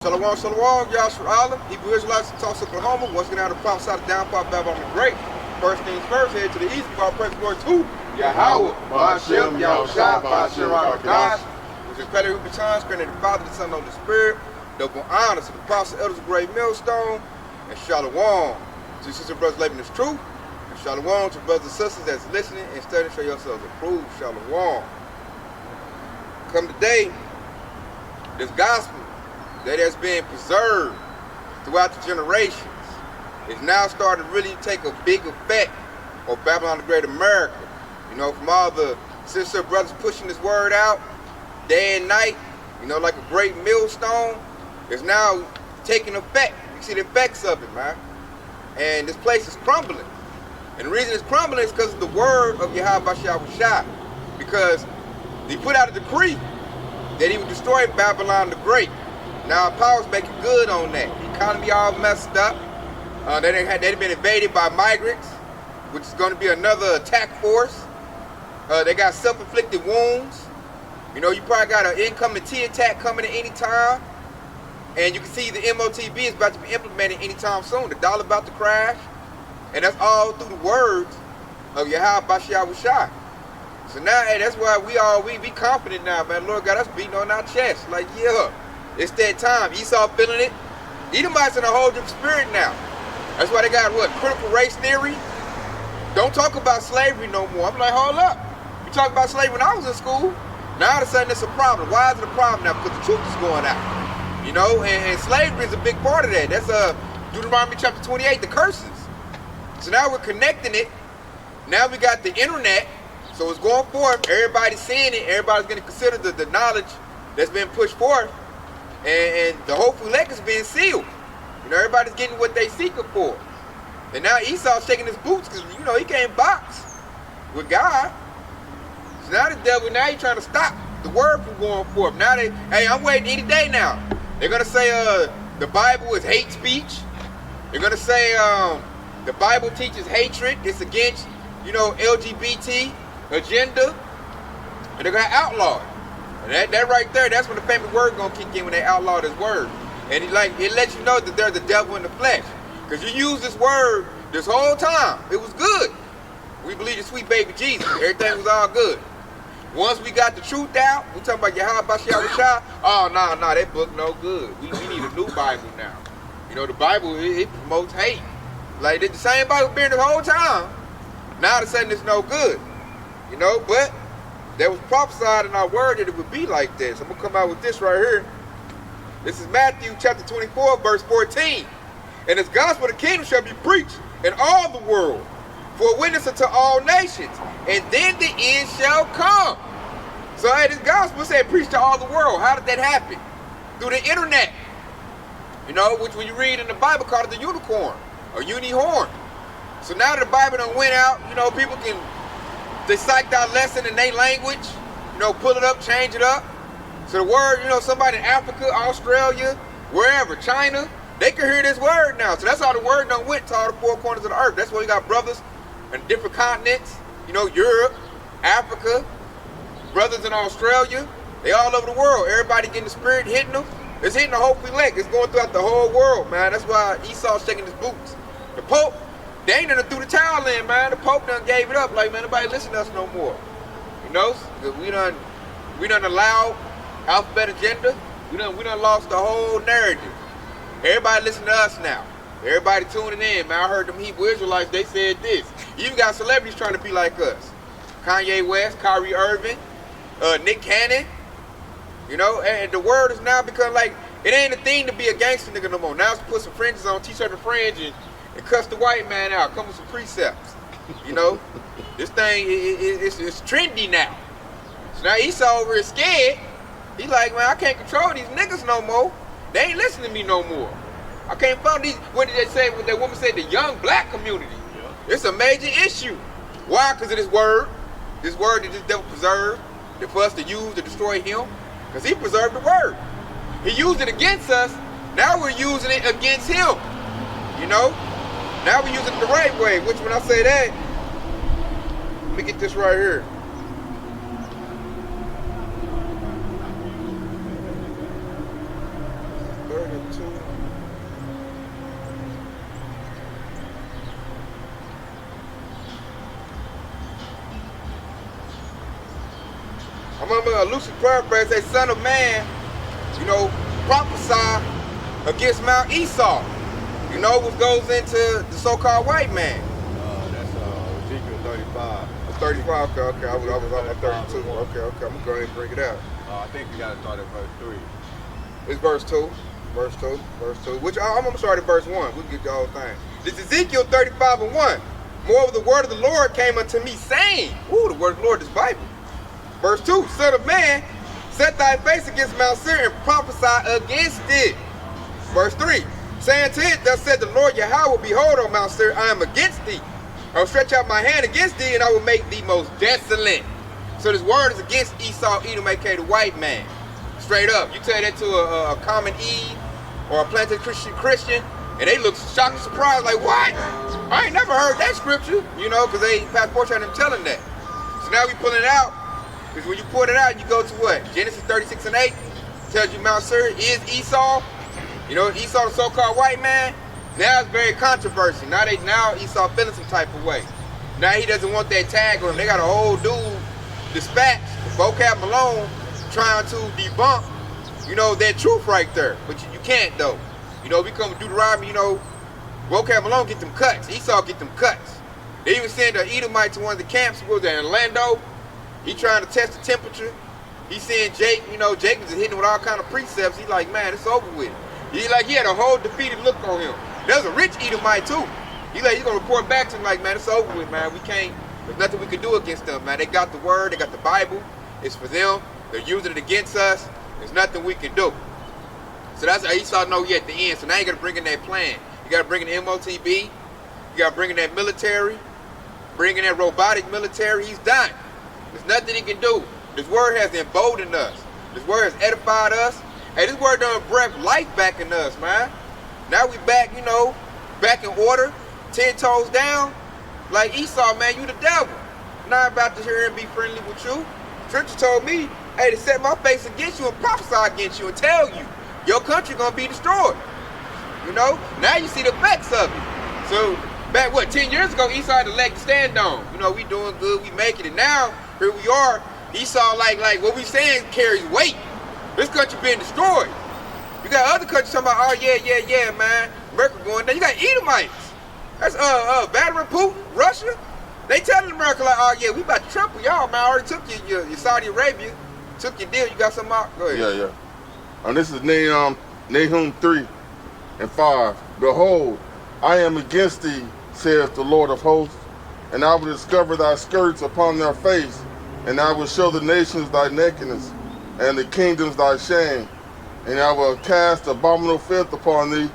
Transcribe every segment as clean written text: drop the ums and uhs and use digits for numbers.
Shalom, shalom, Yahawah, Hebrew Israelites in Tulsa, Oklahoma. Once again, out of the prophesied downfall of Babylon the Great. First things first, head to the east, our praise glory to Yahawah, Ba'ashem, Yahushua, Ba'ashem, Qadash, which is credit who returns, credit to the Father, the Son, and the Spirit. Double honor to the prophets, elders of Great Millstone, and shalom to your sister and brothers living this truth, and shalom to brothers and sisters that's listening and studying, show yourselves approved. Shalom. Come today, this gospel that has been preserved throughout the generations is now starting to really take a big effect on Babylon the Great America. You know, from all the sister brothers pushing this word out day and night, you know, like a great millstone, is now taking effect. You see the effects of it, man. And this place is crumbling. And the reason it's crumbling is because of the word of Yahawashi, because he put out a decree that he would destroy Babylon the Great. Now, powers making good on that. The economy all messed up. They've been invaded by migrants, which is going to be another attack force. They got self-inflicted wounds. You know, you probably got an incoming T attack coming at any time. And you can see the MOTB is about to be implemented anytime soon. The dollar about to crash. And that's all through the words of Yahawashi. So now, hey, that's why we be confident now, man. Lord God, us beating on our chest. Like, yeah. It's that time. Esau feeling it. Edomites in a whole different spirit now. That's why they got what? Critical race theory. Don't talk about slavery no more. I'm like, hold up. You talk about slavery when I was in school. Now all of a sudden it's a problem. Why is it a problem now? Because the truth is going out. You know, and slavery is a big part of that. That's Deuteronomy chapter 28, the curses. So now we're connecting it. Now we got the internet. So it's going forth. Everybody's seeing it. Everybody's going to consider the knowledge that's been pushed forth. And the hopeful elect is being sealed. You know, everybody's getting what they seeking for. And now Esau's shaking his boots because, you know, he can't box with God. So now the devil, now he's trying to stop the word from going forth. Now hey, I'm waiting any day now. They're going to say the Bible is hate speech. They're going to say the Bible teaches hatred. It's against, you know, LGBT agenda. And they're going to outlaw it. And that right there, that's when the famous word gonna kick in when they outlaw this word. And it lets you know that there's the devil in the flesh. Because you use this word this whole time. It was good. We believe the sweet baby Jesus. Everything was all good. Once we got the truth out, we talking about Yahawashi. Oh, no, that book no good. We need a new Bible now. You know, the Bible, it promotes hate. Like, the same Bible been the whole time. Now all of a sudden it's no good. You know, but that was prophesied in our word that it would be like this. I'm going to come out with this right here. This is Matthew chapter 24, verse 14. And this gospel of the kingdom shall be preached in all the world for a witness unto all nations. And then the end shall come. So hey, this gospel said preach to all the world. How did that happen? Through the internet. You know, which when you read in the Bible called it the unicorn or unihorn. So now that the Bible done went out, you know, people can... They psyched out lesson in their language, you know, pull it up, change it up. So the word, you know, somebody in Africa, Australia, wherever, China, they can hear this word now. So that's how the word done went to all the four corners of the earth. That's why we got brothers in different continents, you know, Europe, Africa, brothers in Australia. They all over the world. Everybody getting the spirit hitting them. It's hitting the hopeful elect. It's going throughout the whole world, man. That's why Esau's shaking his boots. The Pope, they ain't done threw the towel in, man. The Pope done gave it up. Like, man, nobody listen to us no more. You know, we done allowed alphabet agenda. We done lost the whole narrative. Everybody listen to us now. Everybody tuning in, man. I heard them Hebrew Israelites, they said this. You even got celebrities trying to be like us. Kanye West, Kyrie Irving, Nick Cannon. You know, and the word has now become like, it ain't a thing to be a gangster nigga no more. Now it's to put some fringes on, t-shirt and fringe, and cuss the white man out, come with some precepts. You know, this thing it's trendy now. So now Esau over here scared. He like, man, I can't control these niggas no more. They ain't listening to me no more. I can't follow these. What did they say? What that woman said? The young black community. Yeah. It's a major issue. Why? Because of this word that this devil preserved, that for us to use to destroy him. Because he preserved the word. He used it against us. Now we're using it against him. You know. Now we use it the right way, which when I say that, let me get this right here. 32. I remember a lucid paraphrase, say, son of man, you know, prophesy against Mount Esau. You know, which goes into the so-called white man. That's Ezekiel 35. 35, okay. I was on 32. Okay, I'm gonna go ahead and bring it out. I think we gotta start at verse 3. It's verse 2. Verse 2. Which I'm gonna start at verse 1. We'll get the whole thing. This is Ezekiel 35 and 1. Moreover, the word of the Lord came unto me, saying, ooh, the word of the Lord is Bible. Verse 2, son of man, set thy face against Mount Seir and prophesy against it. Verse 3, saying to it, thus said the Lord Yahawah, behold, O Mount Seir, I am against thee. I will stretch out my hand against thee, and I will make thee most desolate. So this word is against Esau, Edom, aka the white man. Straight up. You tell that to a common Eve or a planted Christian, and they look shocked and surprised, like, what? I ain't never heard that scripture, you know, because they Pastor Portia had them telling that. So now we pulling it out, because when you pull it out, you go to what? Genesis 36 and 8 tells you Mount Seir is Esau. You know, Esau, the so-called white man. Now it's very controversial. Now Esau feeling some type of way. Now he doesn't want that tag on him. They got a whole dude dispatched, vocab Malone, trying to debunk, you know, that truth right there. But you can't though. You know, we come with Deuteronomy, you know, vocab Malone get them cuts. Esau get them cuts. They even send an Edomite to one of the camps, was in Orlando. He trying to test the temperature. He saying Jake, you know, Jake was hitting him with all kind of precepts. He like, man, it's over with. He had a whole defeated look on him. There's a rich Edomite too. He's gonna report back to him like, man, it's over with, man. There's nothing we can do against them, man. They got the word, they got the Bible. It's for them. They're using it against us. There's nothing we can do. So that's how Esau know he at the end. So now you gotta bring in that plan. You gotta bring in the MOTB. You gotta bring in that military. Bring in that robotic military. He's done. There's nothing he can do. This word has emboldened us. This word has edified us. Hey, this word done breath life back in us, man. Now we back, you know, back in order, 10 toes down. Like Esau, man, you the devil. I'm not about to hear and be friendly with you. Scripture told me, hey, to set my face against you and prophesy against you and tell you, your country gonna be destroyed. You know, now you see the effects of it. So back, 10 years ago, Esau had a leg to stand on. You know, we doing good, we making it. Now, here we are, Esau, like what we saying carries weight. This country being destroyed. You got other countries talking about, oh yeah, man, America going down. You got Edomites. That's Vladimir Putin, Russia. They telling America like, oh yeah, we about to trample y'all, man. I already took your Saudi Arabia, took your deal. You got some out? Go ahead. Yeah. And this is Nahum 3 and 5. Behold, I am against thee, saith the Lord of hosts, and I will discover thy skirts upon their face, and I will show the nations thy nakedness, and the kingdoms thy shame. And I will cast abominable filth upon thee,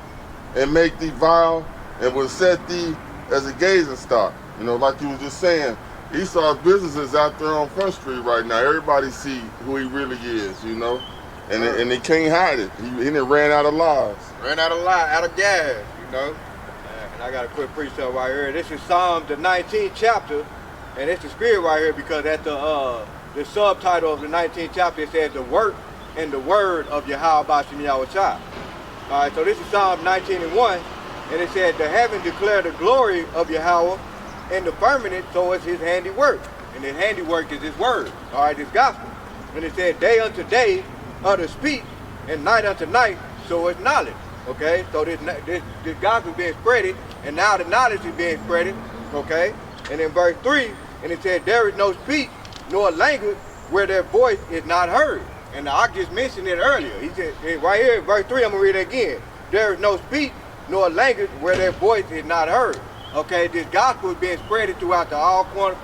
and make thee vile, and will set thee as a gazing stock. You know, like you was just saying, Esau's business is out there on Front Street right now. Everybody see who he really is, you know, and they can't hide it. He done ran out of lies. Ran out of lies, out of gas, you know. And I got a quick precept right here. This is Psalm the 19th chapter, and it's the spirit right here because at the subtitle of the 19th chapter it says the work and the word of Yahawah Yahawashi. All right, so this is Psalm 19 and 1, and it said, the heaven declare the glory of Yahawah, and the firmament, so is his handiwork. And his handiwork is his word, all right, his gospel. And it said, day unto day utter speech, and night unto night, so is knowledge. Okay, so this gospel is being spreaded, and now the knowledge is being spreaded, okay? And in verse 3, and it said, there is no speech, nor language, where their voice is not heard. And I just mentioned it earlier. He said, right here, verse 3, I'm going to read it again. There is no speech nor language where their voice is not heard. Okay, this gospel is being spread throughout the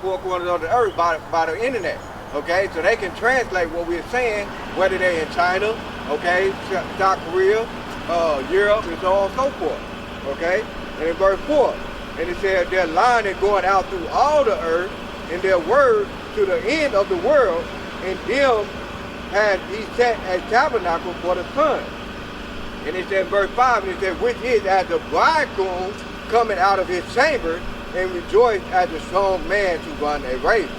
four corners of the earth by the internet. Okay, so they can translate what we're saying, whether they're in China, okay, South Korea, Europe, and so on and so forth. Okay, and in verse 4, and it says, their line is going out through all the earth, and their word to the end of the world, and them has he set a tabernacle for the sun. And it said in verse 5, and it said, which is as the bridegroom coming out of his chamber, and rejoice as a strong man to run a race.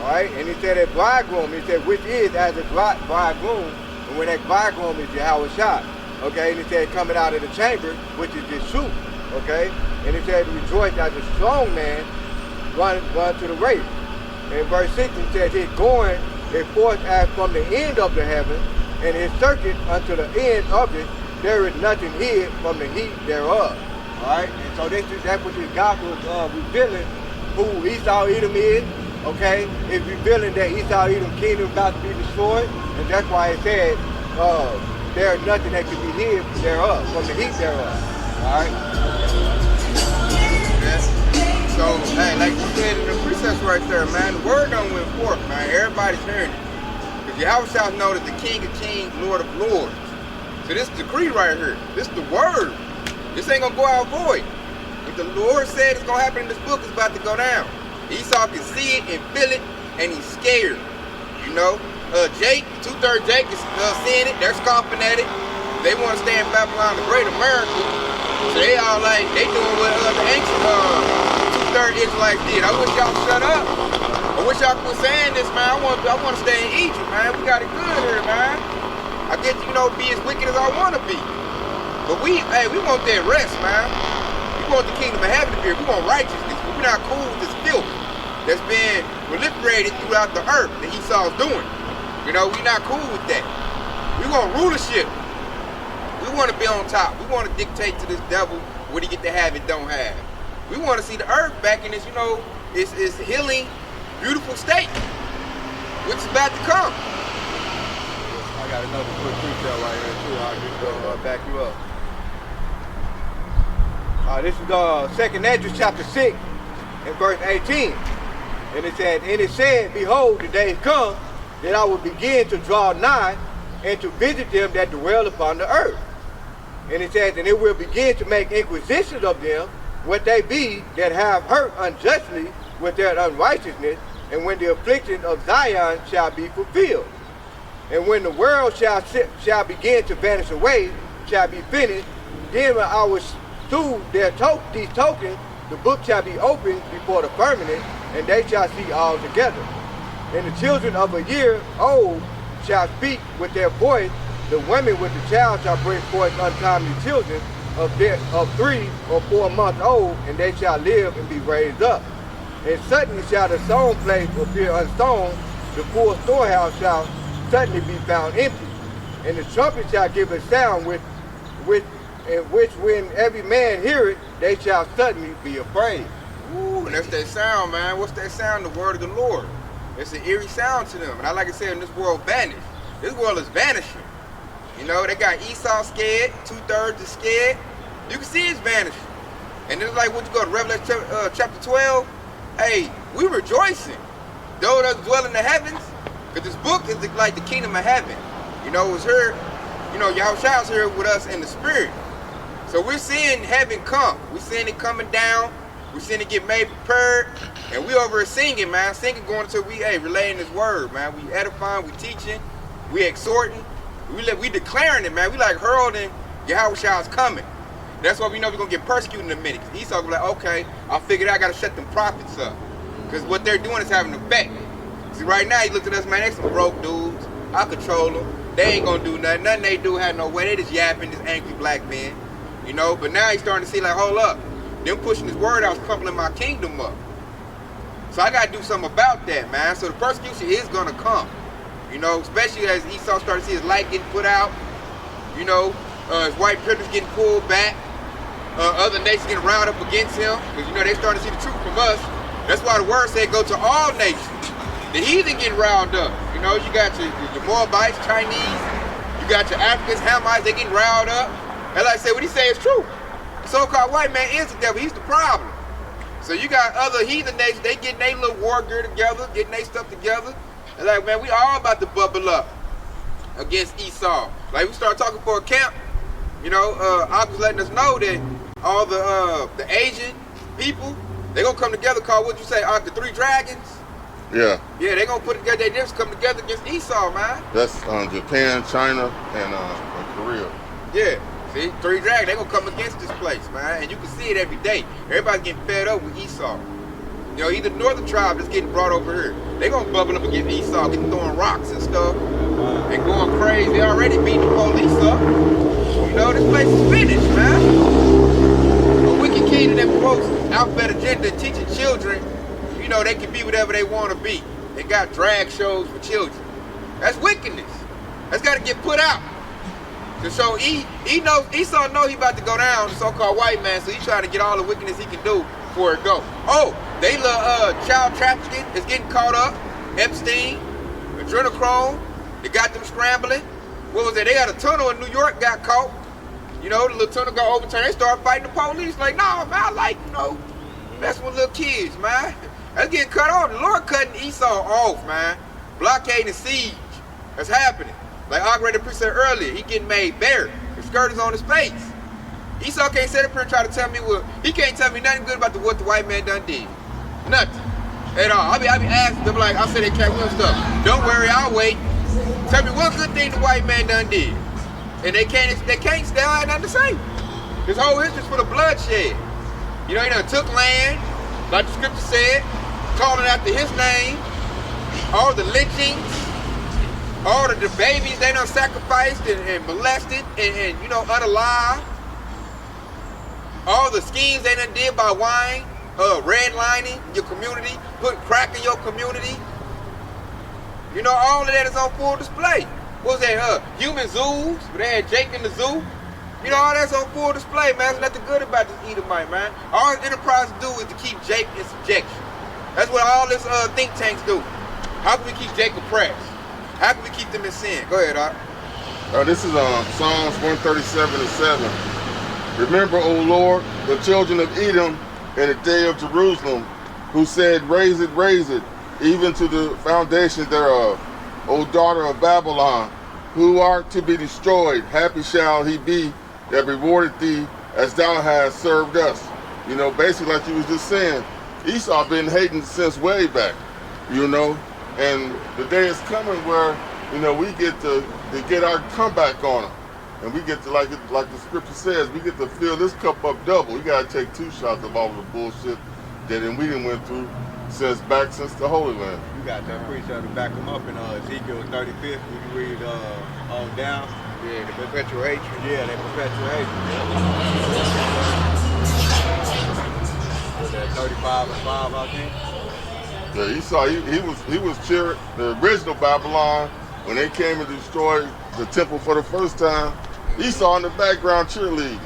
Alright, and he said a bridegroom, he said, which is as a bridegroom, and when that bridegroom is Yahawashi. okay? And it said coming out of the chamber, which is this truth, okay? And it said rejoice as a strong man run to the race. And verse 6 it says his going is forth as from the end of the heaven, and his circuit unto the end of it, there is nothing hid from the heat thereof. Alright? And so that's what this gospel is revealing who Esau Edom is, okay? It's revealing that Esau Edom kingdom is about to be destroyed, and that's why it said there is nothing that can be hid thereof, from the heat thereof. Alright? So, hey, like you said in the precepts right there, man, the word done went forth, man. Everybody's hearing it. Because Yahawashi knows that the King of Kings, Lord of Lords. So this decree right here, this is the word. This ain't gonna go out void. What the Lord said is gonna happen in this book is about to go down. Esau can see it and feel it, and he's scared. You know, Jake, 2/3 Jake is seeing it. They're scoffing at it. They want to stay in Babylon, the great America. So they all like, they doing what the ancient 2/3 Israelites did. I wish y'all shut up. I wish y'all quit saying this, man. I want to stay in Egypt, man. We got it good here, man. I get to, be as wicked as I want to be. But we want that rest, man. We want the kingdom of heaven to be here. We want righteousness. But we're not cool with this filth that's been proliferated throughout the earth that Esau's doing. We're not cool with that. We want rulership. We want to be on top. We want to dictate to this devil what he get to have and don't have. We want to see the earth back in this, it's healing, beautiful state, which is about to come. I got another quick detail right here too. I'll just back you up. This is 2 Esdras chapter 6 and verse 18. And it said, behold, the days come that I will begin to draw nigh and to visit them that dwell upon the earth. And it says, and it will begin to make inquisitions of them, what they be that have hurt unjustly with their unrighteousness, and when the affliction of Zion shall be fulfilled. And when the world shall begin to vanish away, shall be finished, then when I will through these tokens, the book shall be opened before the firmament, and they shall see all together. And the children of a year old shall speak with their voice, the women with the child shall bring forth untimely children of 3 or 4 months old, and they shall live and be raised up. And suddenly shall the sown place appear unsown, the full storehouse shall suddenly be found empty. And the trumpet shall give a sound which when every man hear it, they shall suddenly be afraid. Ooh, and that's that sound, man. What's that sound? The word of the Lord. It's an eerie sound to them. And I like I said, in this world vanished. This world is vanishing. They got Esau scared, 2/3 is scared. You can see it's vanishing. And then it's like, what you go to Revelation chapter 12? Hey, we rejoicing. Those that dwell in the heavens, because this book is like the kingdom of heaven. It's here, Yahawah's here with us in the spirit. So we're seeing heaven come. We're seeing it coming down. We're seeing it get made prepared. And we over here singing, man. Singing, going until we, relaying this word, man. We edifying, we teaching, we exhorting. We declaring it, man. We like heralding Yahawah's coming. That's why we know we're going to get persecuted in a minute. Because Esau will be like, okay, I figured I got to shut them prophets up. Because what they're doing is having an effect. See, right now, he looked at us, man, they some broke dudes. I control them. They ain't going to do nothing. Nothing they do had no way. They just yapping, just angry black men. But now he's starting to see, like, hold up. Them pushing this word out is crumpling my kingdom up. So I got to do something about that, man. So the persecution is going to come. Especially as Esau started to see his light getting put out. His white privilege getting pulled back. Other nations getting rounded up against him. Because, they starting to see the truth from us. That's why the word said go to all nations. The heathen getting riled up. You got your Moabites, Chinese. You got your Africans, Hamites, they getting riled up. And like I said, what he say is true. The so-called white man is the devil. He's the problem. So you got other heathen nations, they getting their little war gear together, getting their stuff together. And like, man, we all about to bubble up against Esau. Like, we started talking for a camp. Unc was letting us know that all the Asian people, they gonna come together called, what'd you say, Unc, the 3 dragons? Yeah. Yeah, they gonna put together, they just come together against Esau, man. That's Japan, China, and Korea. Yeah. See, 3 dragons, they gonna come against this place, man. And you can see it every day. Everybody's getting fed up with Esau. Either the northern tribe is getting brought over here. They gonna bubble up against Esau, getting throwing rocks and stuff, and going crazy. They already beating the police up. You know, this place is finished, man. A wicked kingdom that promotes alphabet agenda, teaching children, you know, they can be whatever they want to be. They got drag shows for children. That's wickedness. That's got to get put out. So Esau know he about to go down, the so-called white man, so he's trying to get all the wickedness he can do before it go. Oh, they love child trafficking is getting caught up. Epstein, adrenochrome, they got them scrambling. What was it? They had a tunnel in New York, got caught. You know, the little tunnel got overturned. They started fighting the police. Like, no, man, I like, you know, messing with little kids, man. That's getting cut off. The Lord cutting Esau off, man. Blockade and siege. That's happening. Like Operator Priest said earlier, he getting made bare. The skirt is on his face. Esau can't sit up here and try to tell me he can't tell me nothing good about what the white man done did. Nothing. At all. I be asking them like, I said they can't win stuff. Don't worry, I'll wait. Tell me what good thing the white man done did. And they can't still have nothing to say. This whole history's for the bloodshed. You know, he done took land, like the scripture said, calling after his name, all the lynchings, all the babies they done sacrificed and molested and you know, unalive. All the schemes they done did by wine, redlining your community, putting crack in your community. You know, all of that is on full display. What was that? Human zoos, where they had Jake in the zoo. You know, all that's on full display, man. There's nothing good about this Edomite, man. All his enterprise do is to keep Jake in subjection. That's what all this think tanks do. How can we keep Jake oppressed? How can we keep them in sin? Go ahead, Art. This is Psalms 137:7. Remember, O Lord, the children of Edom in the day of Jerusalem, who said, raise it, even to the foundation thereof. O daughter of Babylon, who art to be destroyed, happy shall he be that rewarded thee as thou hast served us. You know, basically like you was just saying, Esau been hating since way back, you know, and the day is coming where, you know, we get to get our comeback on them. And we get to, like the scripture says, we get to fill this cup up double. We got to take 2 shots of all of the bullshit that we done went through since the Holy Land. You got that preacher to back them up in Ezekiel 35th. You can read on down. Yeah, the perpetual hatred. Yeah, they perpetual hatred. Was that 35:5, I think? Yeah, Esau, he was cheering the original Babylon when they came and destroyed the temple for the first time. Esau in the background cheerleading,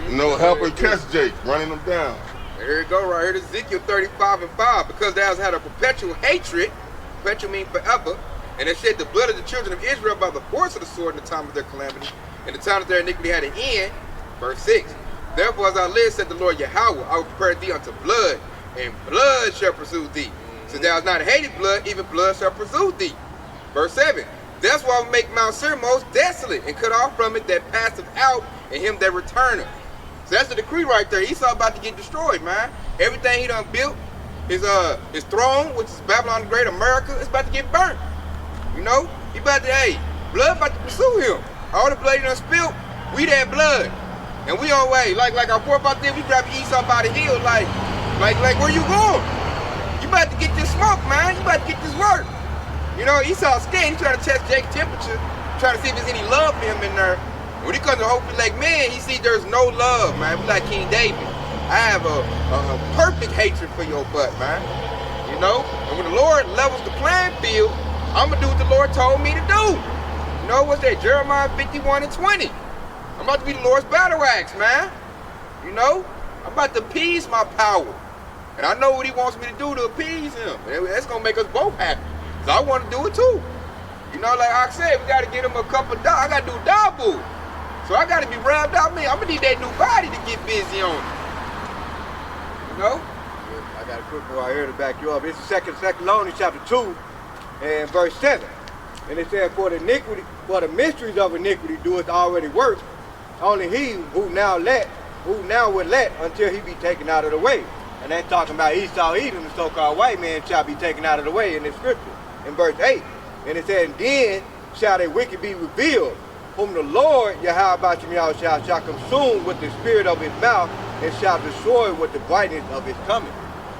you know, helping catch Jake, running them down. Here it go right here, Ezekiel 35:5. Because thou hast had a perpetual hatred, perpetual means forever, and it shed the blood of the children of Israel by the force of the sword in the time of their calamity, and the time that their iniquity had an end. Verse 6. Therefore as I live, said the Lord Yahawah, I will prepare thee unto blood, and blood shall pursue thee. Since thou hast not hated blood, even blood shall pursue thee. Verse 7. That's why I will make Mount Seir most desolate, and cut off from it that passeth out, and him that returneth. So that's the decree right there. Esau about to get destroyed, man. Everything he done built, his throne, which is Babylon the Great, America, it's about to get burnt. You know? He about to, blood about to pursue him. All the blood he done spilled, we that blood. And we on way. Like our forefathers, we grab Esau by the heel, like where you going? You about to get this smoke, man. You about to get this work. You know, Esau's scared. He's trying to test Jake's temperature, trying to see if there's any love for him in there. When he comes to hopefully like man, he sees there's no love, man. We like King David. I have a perfect hatred for your butt, man. You know? And when the Lord levels the playing field, I'm going to do what the Lord told me to do. You know, what's that? Jeremiah 51:20. I'm about to be the Lord's battle axe, man. You know? I'm about to appease my power. And I know what he wants me to do to appease him. And that's going to make us both happy. So I want to do it too. You know, like I said, we got to get him a couple of dollars. I got to do double. So I got to be revved out. I'm going to need that new body to get busy on it. You know? I got a quick one right here to back you up. It's 2 Thessalonians chapter 2 and verse 7. And it says, for the mysteries of iniquity doeth already work. Only he who now will let until he be taken out of the way. And that's talking about Esau, Edom, the so-called white man, shall be taken out of the way in this scripture. In verse 8. And it says, then shall the wicked be revealed, whom the Lord Yahawashi shall consume with the spirit of his mouth, and shall destroy with the brightness of his coming.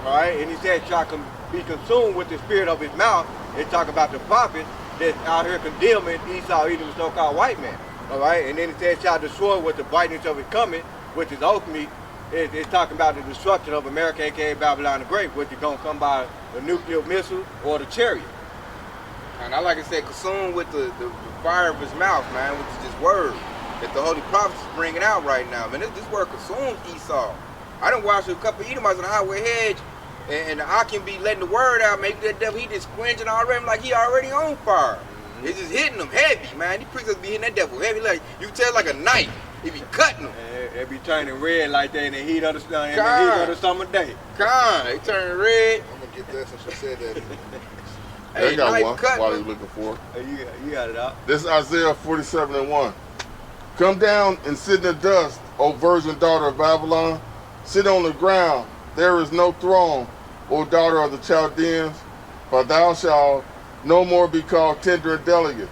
All right, and he said shall be consumed with the spirit of his mouth. It's talking about the prophet that's out here condemning Esau, Edom, the so-called white man. All right, and then it says shall destroy with the brightness of his coming, which is ultimately, it's talking about the destruction of America, aka Babylon the Great, which is going to come by the nuclear missile or the chariot. And I like I said, consumed with the fire of his mouth, man, which is this word that the holy prophets is bringing out right now. Man, this word consumes Esau. I done watched a couple of Edomites on the highway hedge, and I can be letting the word out, maybe that devil, he just squinching already like he already on fire. It's just hitting him heavy, man. These preachers be hitting that devil heavy, like you can tell like a knife. He be cutting them. They be turning red like that in the heat of the summer day. They turning red. I'm gonna get that since you said that. They got one cutting while them. he's looking for it. You got it out. This is Isaiah 47:1. Come down and sit in the dust, O virgin daughter of Babylon. Sit on the ground. There is no throne, O daughter of the Chaldeans, for thou shalt no more be called tender and delicate.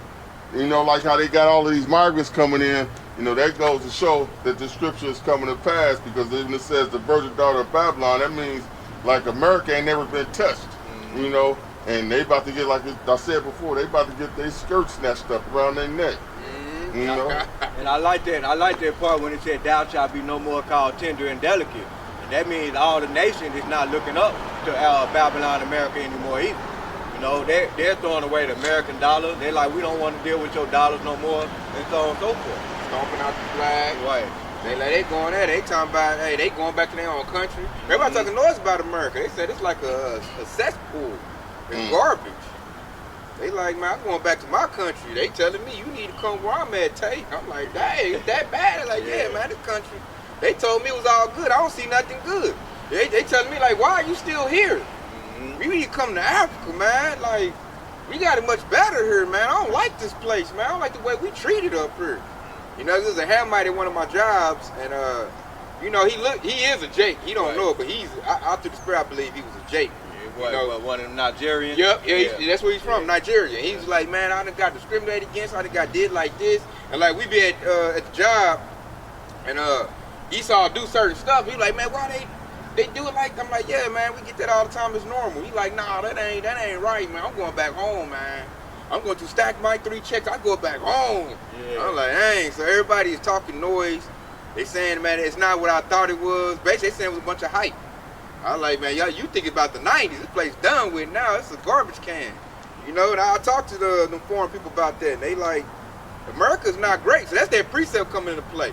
You know, like how they got all of these migrants coming in. You know, that goes to show that the scripture is coming to pass, because when it says the virgin daughter of Babylon, that means like America ain't never been touched. You know, and they about to get, like I said before, they about to get their skirts snatched up around their neck. You know? And I like that part when it said thou shalt be no more called tender and delicate. And that means all the nation is not looking up to Babylon, America anymore either. You know, they're throwing away the American dollar. They're like, we don't want to deal with your dollars no more, and so on and so forth. Stomping out the flag. Right. They going there. They talking about, hey, they going back to their own country. Everybody talking noise about America. They said it's like a cesspool. It's garbage. They like, man, I'm going back to my country. They telling me you need to come where I'm at, Tate. I'm like, dang, it's that bad? They're like, yeah, man, this country. They told me it was all good. I don't see nothing good. They telling me like, why are you still here? We need to come to Africa, man. Like, we got it much better here, man. I don't like this place, man. I don't like the way we treated up here. You know, there's a Hamite at one of my jobs, and you know, he is a Jake. He don't know it, but he's out through the spirit, I believe he was a Jake. You know, one of them Nigerians. Yep, that's where he's from, Nigeria. He was like, man, I done got discriminated against. I done got did like this, and like we be at the job, and Esau do certain stuff. He like, man, why they do it like? I'm like, yeah, man, we get that all the time. It's normal. He like, nah, that ain't right, man. I'm going back home, man. I'm going to stack my 3 checks. I go back home. Yeah. I'm like, dang. So everybody is talking noise. They saying, man, it's not what I thought it was. Basically, they saying it was a bunch of hype. I was like, man, y'all, you think about the 90s. This place done with now. It's a garbage can. You know, and I talked to the foreign people about that. And they like, America's not great. So that's their precept coming into play.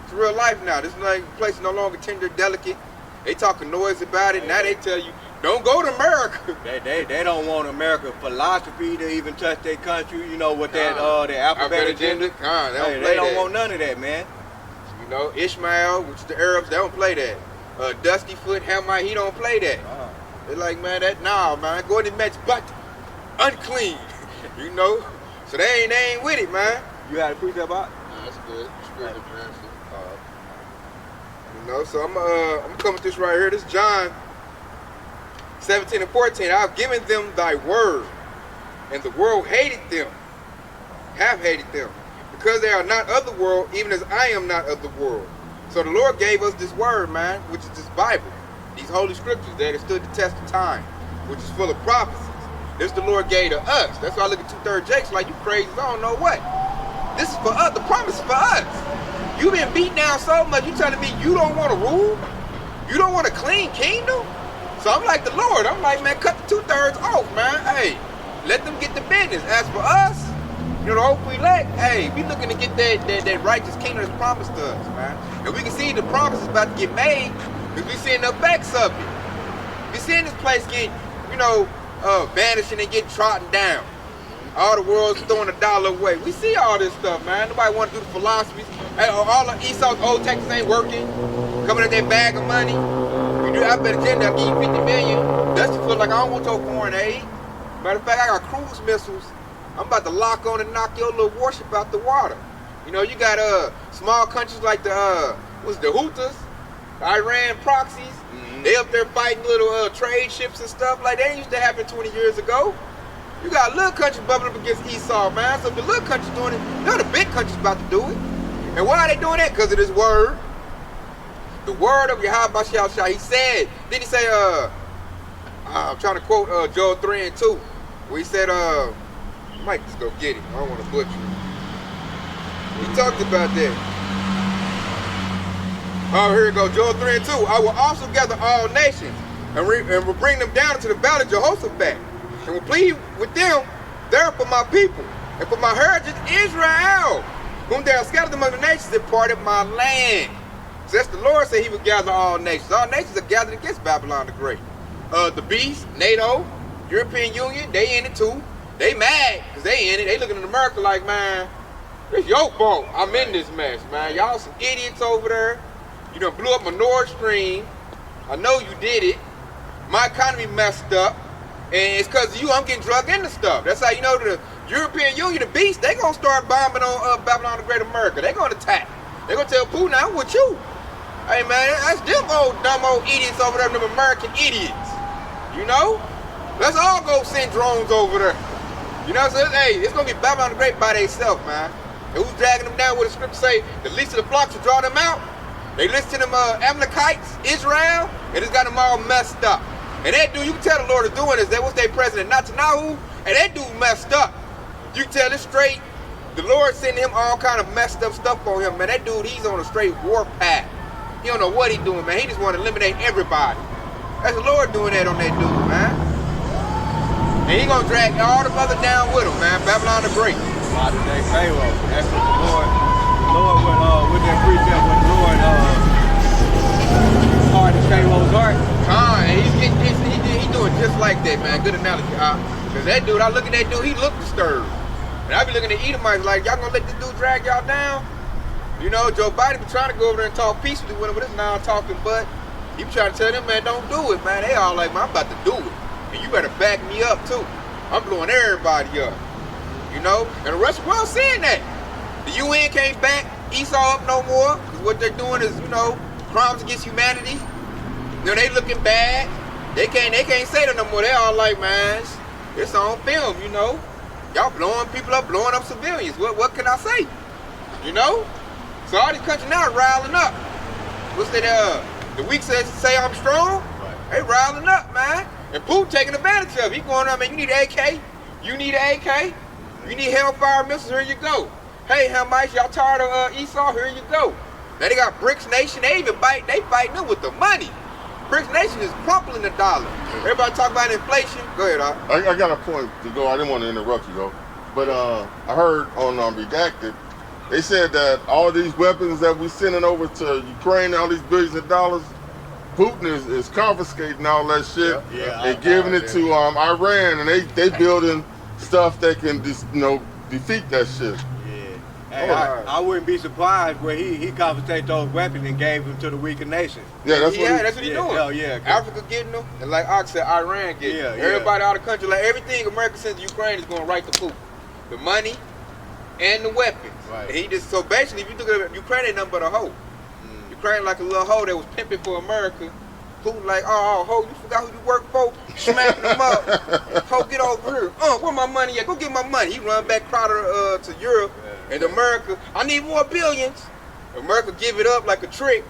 It's real life now. This place is no longer tender, delicate. They talking noise about it. Now they tell you, don't go to America. They don't want American philosophy to even touch their country. You know, with that their alphabet agenda. They don't want none of that, man. You know, Ishmael, which is the Arabs, they don't play that. Dusty Foot, Hamite, he don't play that. They're like, man, man, go to the match, but unclean. You know, so they ain't with it, man. You had a precept about? No, that's good. Spirit of transfer. You know, so I'm coming with this right here. This is John 17 and 14. I've given them thy word, and the world hated them, have hated them, because they are not of the world, even as I am not of the world. So the Lord gave us this word, man, which is this Bible, these holy scriptures that have stood the test of time, which is full of prophecies. This the Lord gave to us. That's why I look at 2/3 Jakes like, you crazy, I don't know what. This is for us, the promise is for us. You've been beat down so much, you telling me you don't want to rule? You don't want a clean kingdom? So I'm like the Lord, I'm like, man, cut the 2/3 off, man. Hey, let them get the business. As for us, you know, the hope we elect, hey, we looking to get that righteous kingdom that's promised to us, man. And we can see the promise is about to get made, because we seeing the effects of it. We seeing this place get, you know, vanishing and getting trodden down. All the world's throwing $1 away. We see all this stuff, man. Nobody want to do the philosophies. Hey, all of Esau's old taxes ain't working. Coming at that bag of money. You do, I bet agenda, I'll give you 50 million. That's the foot like, I don't want your foreign aid. Matter of fact, I got cruise missiles. I'm about to lock on and knock your little warship out the water. You know, you got small countries like the Houthis, the Iran proxies. They up there fighting little trade ships and stuff like that. Used to happen 20 years ago. You got little countries bubbling up against Esau, man. So if the little countries doing it, now the big countries about to do it. And why are they doing that? Because of this word. The word of Yahawashi. He said, did he say, I'm trying to quote Joel 3 and 2, where he said, I might just go get it. I don't want to butcher it. He talked about that. Oh, here we go. Joel 3 and 2. I will also gather all nations and will bring them down to the valley of Jehoshaphat and will plead with them there for my people and for my heritage Israel, whom they have scattered among the nations and parted my land. So that's the Lord said he would gather all nations. All nations are gathered against Babylon the Great. The beast, NATO, European Union, they in it too. They mad because they in it. They looking at America like, man, it's your fault. I'm in this mess, man. Y'all some idiots over there. You done blew up my Nord Stream. I know you did it. My economy messed up. And it's because of you I'm getting drugged into stuff. That's how you know the European Union, the beast, they going to start bombing on Babylon the Great America. They going to attack. They going to tell Putin, I'm with you. Hey, man, that's them dumb old idiots over there, them American idiots. You know? Let's all go send drones over there. You know what I'm saying? Hey, it's going to be Babylon the Great by themselves, man. And who's dragging them down with the scripture say, the least of the flocks will draw them out? They listen to them Amalekites, Israel, and it's got them all messed up. And that dude, you can tell the Lord is doing this. That was their president, Netanyahu, and that dude messed up. You can tell it straight. The Lord sending him all kind of messed up stuff on him, man. That dude, he's on a straight war path. He don't know what he's doing, man. He just want to eliminate everybody. That's the Lord doing that on that dude, man. And he gonna drag all the others down with him, man. Babylon the Great. Modern day Pharaoh. That's what the Lord with that precept, with the Lord hard to Pharaoh's heart. And he's doing just like that, man. Good analogy. Cause that dude, I look at that dude, he looked disturbed. And I be looking at Edomites like, y'all gonna let this dude drag y'all down? You know, Joe Biden be trying to go over there and talk peacefully with him, with his non-talking butt. He be trying to tell them, man, don't do it, man. They all like, man, I'm about to do it. And you better back me up too. I'm blowing everybody up. You know? And the rest of the world saying that. The UN can't back Esau up no more, because what they're doing is, you know, crimes against humanity. You know, they looking bad. They can't say that no more. They all like, man, it's on film, you know. Y'all blowing people up, blowing up civilians. What can I say? You know? So all these countries now are riling up. What's that, the weak say I'm strong? Right. They riling up, man. And Putin taking advantage of it. He going on, man, you need an AK? You need an AK? You need Hellfire missiles? Here you go. Hey, Hamites, y'all tired of Esau? Here you go. Now they got BRICS Nation. They fighting them with the money. BRICS Nation is crumpling the dollar. Everybody talk about inflation. Go ahead, I got a point to go. I didn't want to interrupt you, though. But I heard on Redacted, they said that all these weapons that we're sending over to Ukraine, all these billions of dollars, Putin is confiscating all that shit and giving it to Iran, and they building stuff that can just, you know, defeat that shit. Hey, I wouldn't be surprised where he confiscated those weapons and gave them to the weaker nations. Yeah, that's what he's doing. Hell yeah. Africa getting them, and like Ox said, Iran getting them. Everybody out of the country, like everything America sends to Ukraine is going right to Putin. The money and the weapons. Right. And he just, so basically, if you look at Ukraine, ain't nothing but a hoe. Ukraine like a little hoe that was pimping for America. Putin like, oh, hoe, you forgot who you work for? Smacking them up. Hoe, get over here. Where my money at? Go get my money. He run back Crowder to Europe. And America, I need more billions. America give it up like a trick.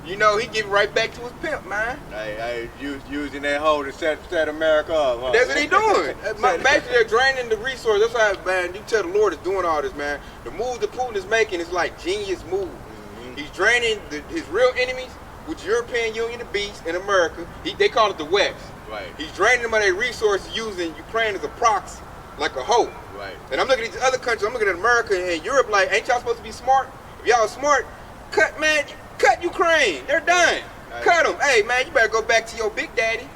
You know, he give it right back to his pimp, man. Hey, using that hoe to set America up, huh? That's what he doing. Basically, they're draining the resource. That's why, man, you tell the Lord is doing all this, man. The moves that Putin is making is like genius moves. He's draining his real enemies, which European Union, the beast, and America. They call it the West. Right. He's draining them of their resources using Ukraine as a proxy, like a hoe. Right. And I'm looking at these other countries. I'm looking at America and Europe like, ain't y'all supposed to be smart? If y'all smart, cut Ukraine. They're done. Right. Cut them. Hey, man, you better go back to your big daddy.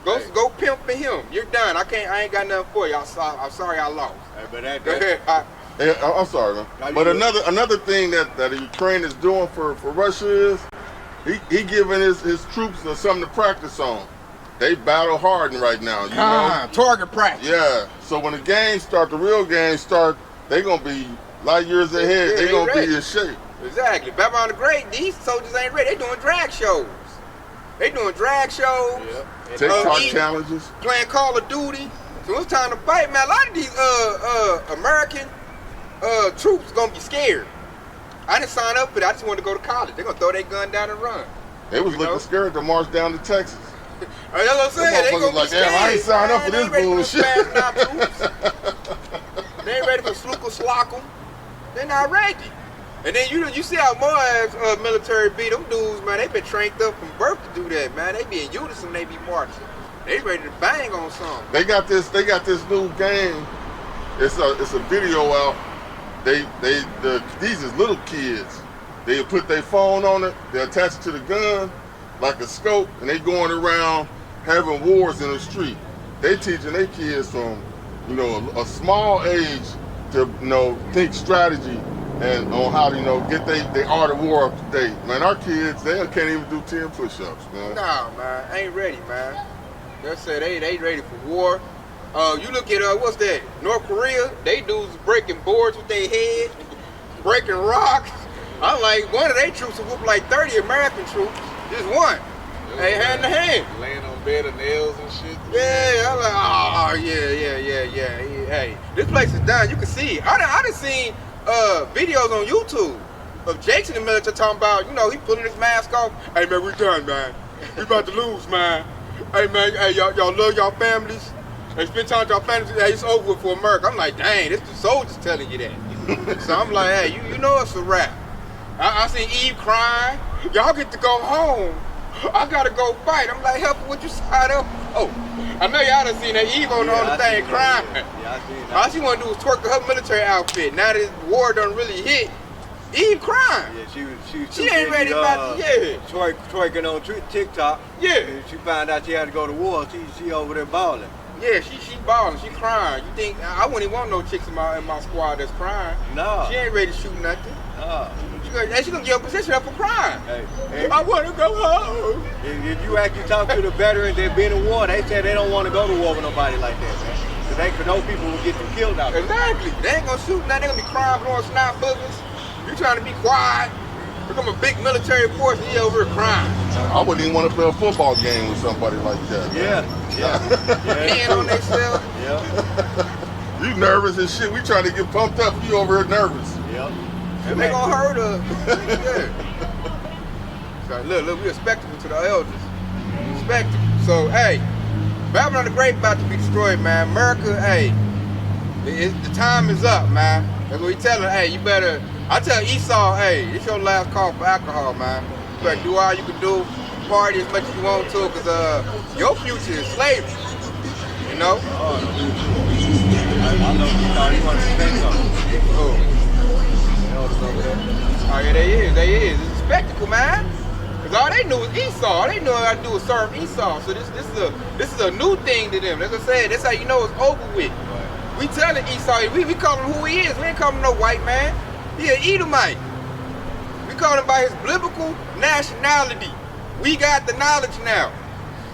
Go pimp for him. You're done. I ain't got nothing for you. I'm sorry I lost. Hey, but go ahead. I'm sorry, man. But another thing that Ukraine is doing for Russia is he giving his troops something to practice on. They battle hardened right now, you know? Target practice. Yeah. So when the games start, the real games start, they're going to be light years ahead. They're going to be in shape. Exactly. Babylon the Great, these soldiers ain't ready. They doing drag shows. Yeah. TikTok challenges. Playing Call of Duty. So it's time to fight, man. A lot of these American troops going to be scared. I didn't sign up for that. I just wanted to go to college. They're going to throw their gun down and run. They was looking scared to march down to Texas. That's what I'm saying. They gonna be like, damn, I ain't signed up for this bullshit. They ain't ready for Sluka Slockum. They're not ready. And then you see how more military be. Them dudes, man, they been trained up from birth to do that, man. They be in unison, they be marching. They ready to bang on something. They got this new game. It's a video out. These is little kids. They put their phone on it, they attach it to the gun like a scope, and they going around having wars in the street. They teaching their kids from, you know, a small age to, you know, think strategy and on how to, you know, get their art of war up to date. Man, our kids, they can't even do 10 push-ups, man. Nah, man, ain't ready, man. They say they ready for war. You look at what's that? North Korea. They dudes breaking boards with their head, breaking rocks. I'm like, one of their troops will whoop like 30 American troops. Just one. They hand to hand. Laying on bed of nails and shit. Yeah, I'm like, oh yeah. Hey, this place is done. You can see it. I done seen videos on YouTube of Jake's in the military talking about, you know, he pulling his mask off. Hey man, we done, man. We about to lose, man. Hey man, hey y'all love y'all families. Hey, spend time with y'all families. Hey, it's over with for America. I'm like, dang, this the soldiers telling you that. So I'm like, hey, you know it's a wrap. I seen Eve crying. Y'all get to go home. I gotta go fight. I'm like, help with your side up. Oh, I know y'all done seen that Eve on the thing crying. Yeah, I seen that. All she wanna do is twerk her military outfit. Now this war done really hit. Eve crying. Yeah, she ain't ready about to, twerking on TikTok. Yeah. She found out she had to go to war. She over there balling. Yeah, she balling, she crying. You think I wouldn't even want no chicks in my squad that's crying? No. She ain't ready to shoot nothing. No. She gonna get her position up for crying. Hey, I wanna go home. If you actually talk to the veterans that been in war, they said they don't want to go to war with nobody like that, man. Cause those people will get them killed out there. Exactly. They ain't gonna shoot nothing. They gonna be crying, blowing snot boogers. You trying to be quiet. Become a big military force and you over here crying. I wouldn't even want to play a football game with somebody like that. Yeah. Peeing on themselves. Yeah. You nervous and shit. We trying to get pumped up. You over here nervous. Yep. And they gonna hurt us. Yeah. So look, we respectable to the elders. Respectable. So, hey, Babylon the Great about to be destroyed, man. America, hey, the time is up, man. That's what we tell them. Hey, you better. I tell Esau, hey, it's your last call for alcohol, man. You better do all you can do, party as much as you want to, cause your future is slavery. You know? I know he thought he wanted to say something. Oh. Oh yeah, they is. It's a spectacle, man. Cause all they knew was Esau. All they knew how to do was serve Esau. So this is a new thing to them. Like I said, that's how you know it's over with. We telling Esau, we call him who he is. We ain't calling him no white man. He an Edomite. We call him by his biblical nationality. We got the knowledge now.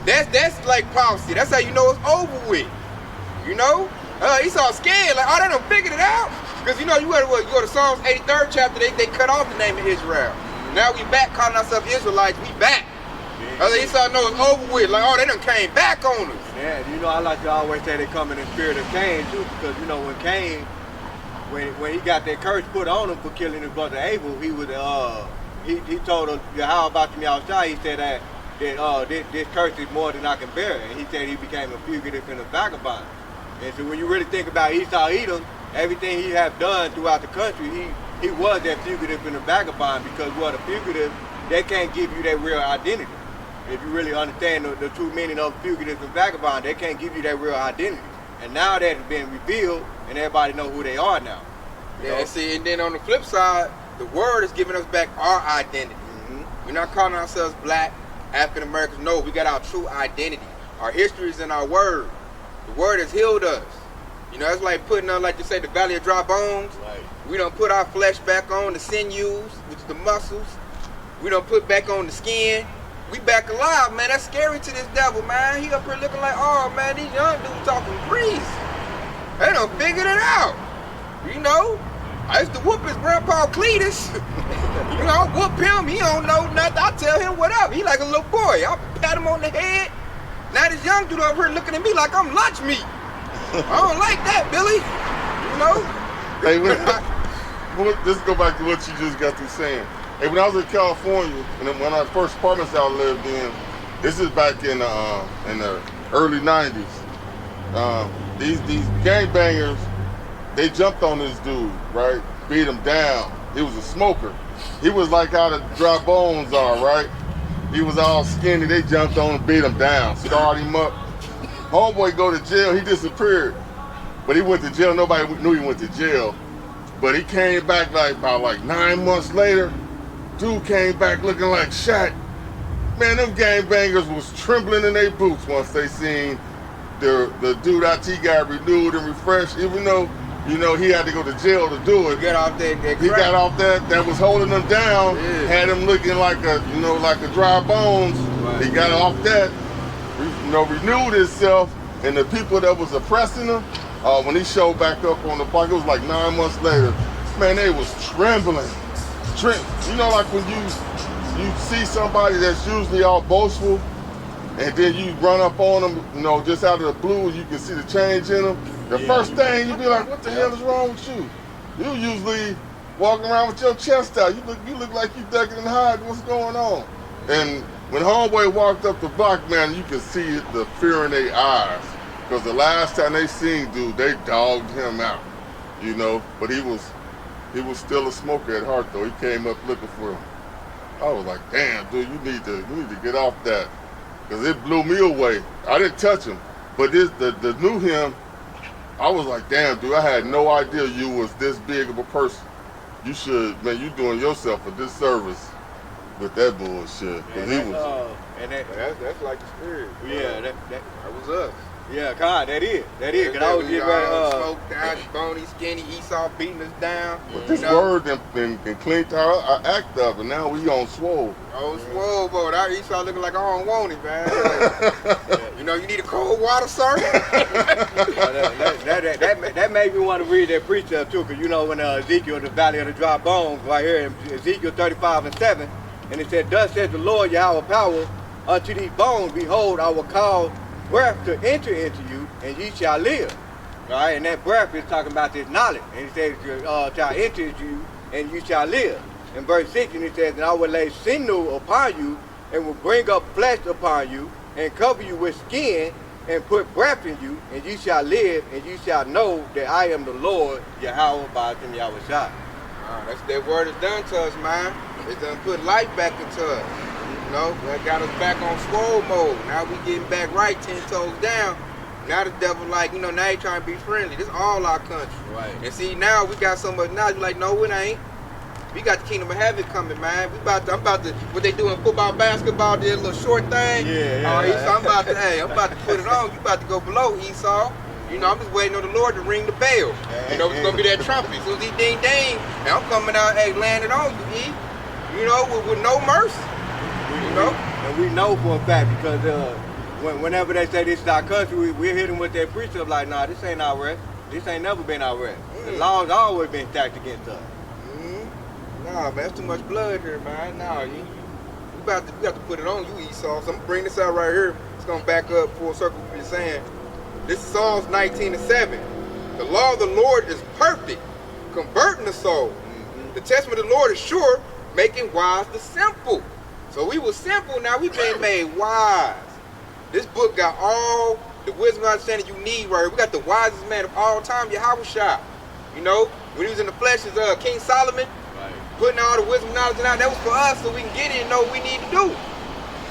That's like policy. That's how you know it's over with. You know? Esau scared. Like, oh, they done figured it out. Because you know, you go to Psalms 83rd chapter, they cut off the name of Israel. Now we back calling ourselves Israelites, we back. Esau knows it's over with, like, oh, they done came back on us. Yeah, you know, I like to always say they come in the spirit of Cain too, because you know, when Cain, when he got that curse put on him for killing his brother Abel, he was, he told Yahawah about Rawchaa, he said that this curse is more than I can bear. And he said he became a fugitive and a vagabond. And so when you really think about Esau Edom, everything he have done throughout the country, he was that fugitive and a vagabond, because what a fugitive, they can't give you that real identity. If you really understand the true meaning of fugitive and vagabond, they can't give you that real identity. And now that it's been revealed, and everybody know who they are now. Yeah, see, and then on the flip side, the word is giving us back our identity. We're not calling ourselves black, African Americans. No, we got our true identity. Our history is in our word. The word has healed us. You know, it's like putting on, like you say, the valley of dry bones. Right. We don't put our flesh back on, the sinews, which is the muscles. We don't put back on the skin. We back alive, man. That's scary to this devil, man. He up here looking like, oh, man, these young dudes talking Greece. They done figured it out. You know, I used to whoop his grandpa Cletus. You know, I whoop him. He don't know nothing. I tell him whatever. He like a little boy. I pat him on the head. Now this young dude over here looking at me like I'm lunch meat. I don't like that, Billy. You know? Hey, let's go back to what you just got through saying. Hey, when I was in California, and when I first apartments I lived in, this is back in the early 90s. These gangbangers, they jumped on this dude, right? beat him down. He was a smoker. He was like how the dry bones are, right? He was all skinny. They jumped on and beat him down, scarred him up. Homeboy go to jail. He disappeared, but he went to jail. Nobody knew he went to jail, but he came back about 9 months later. Dude came back looking like Shaq. Man, them gangbangers was trembling in their boots once they seen the dude IT got renewed and refreshed, even though, you know, he had to go to jail to do it. Get off that He got off that was holding him down, had him looking like a dry bones. Right. He got off that, renewed himself, and the people that was oppressing him, when he showed back up on the block, it was like 9 months later, man, they was trembling. You know, like when you see somebody that's usually all boastful, and then you run up on them, you know, just out of the blue, you can see the change in them. The first thing you be like, what the hell is wrong with you? You usually walking around with your chest out. You look like you ducking and hiding. What's going on? And when homeboy walked up the block, man, you could see the fear in their eyes. Because the last time they seen dude, they dogged him out, you know. But he was still a smoker at heart, though. He came up looking for him. I was like, damn, dude, you need to get off that. Because it blew me away. I didn't touch him. But the new him, I was like, damn, dude, I had no idea you was this big of a person. You should, man, you doing yourself a disservice with that bullshit. Because he was. And That's like the spirit. Yeah, that was us. Yeah, God, that is. Cause I was getting ready. Smoked out, bony, skinny, Esau beating us down. But this word and cleaned our act up, and now we on swole. Oh, swole, boy. That Esau looking like I don't want it, man. You know, you need a cold water, sir? That made me want to read that precept too, because you know when Ezekiel, the valley of the dry bones, right here in Ezekiel 35:7, and it said, thus says the Lord Yahweh power unto these bones, behold, I will cause breath to enter into you, and ye shall live. Right? And that breath is talking about this knowledge. And it says, shall enter into you, and you shall live. In verse 6, and it says, and I will lay sinew upon you, and will bring up flesh upon you, and cover you with skin, and put breath in you, and you shall live, and you shall know that I am the Lord, Yahawah, Yahawashi. That's that word is done to us, man. It's done put life back into us. You know, that got us back on swole mode. Now we getting back right, 10 toes down. Now the devil like, you know, now he trying to be friendly. This all our country. Right. And see, now we got so much knowledge. Like, no, it ain't. We got the kingdom of heaven coming, man. I'm about to, what they do in football, basketball, this little short thing. Yeah. Esau, I'm about to put it on. You about to go below, Esau. You know, I'm just waiting on the Lord to ring the bell. You know, it's gonna be that trumpet. As soon as he ding ding, and I'm coming out, hey, landing on you, E. You know, with no mercy. You know? And we know for a fact because whenever they say this is our country, we hit them with that precept like, nah, this ain't our rest. This ain't never been our rest. The law's always been stacked against us. Nah, man, that's too much blood here, man. Nah, we got to put it on you, Esau. So I'm gonna bring this out right here. It's gonna back up full circle what you're saying. This is Psalms 19:7. The law of the Lord is perfect, converting the soul. The testament of the Lord is sure, making wise the simple. So we were simple, now we've been made wise. This book got all the wisdom and understanding you need right here. We got the wisest man of all time, Yahawashi. You know, when he was in the flesh as King Solomon, putting all the wisdom and knowledge out, that was for us so we can get it and know what we need to do.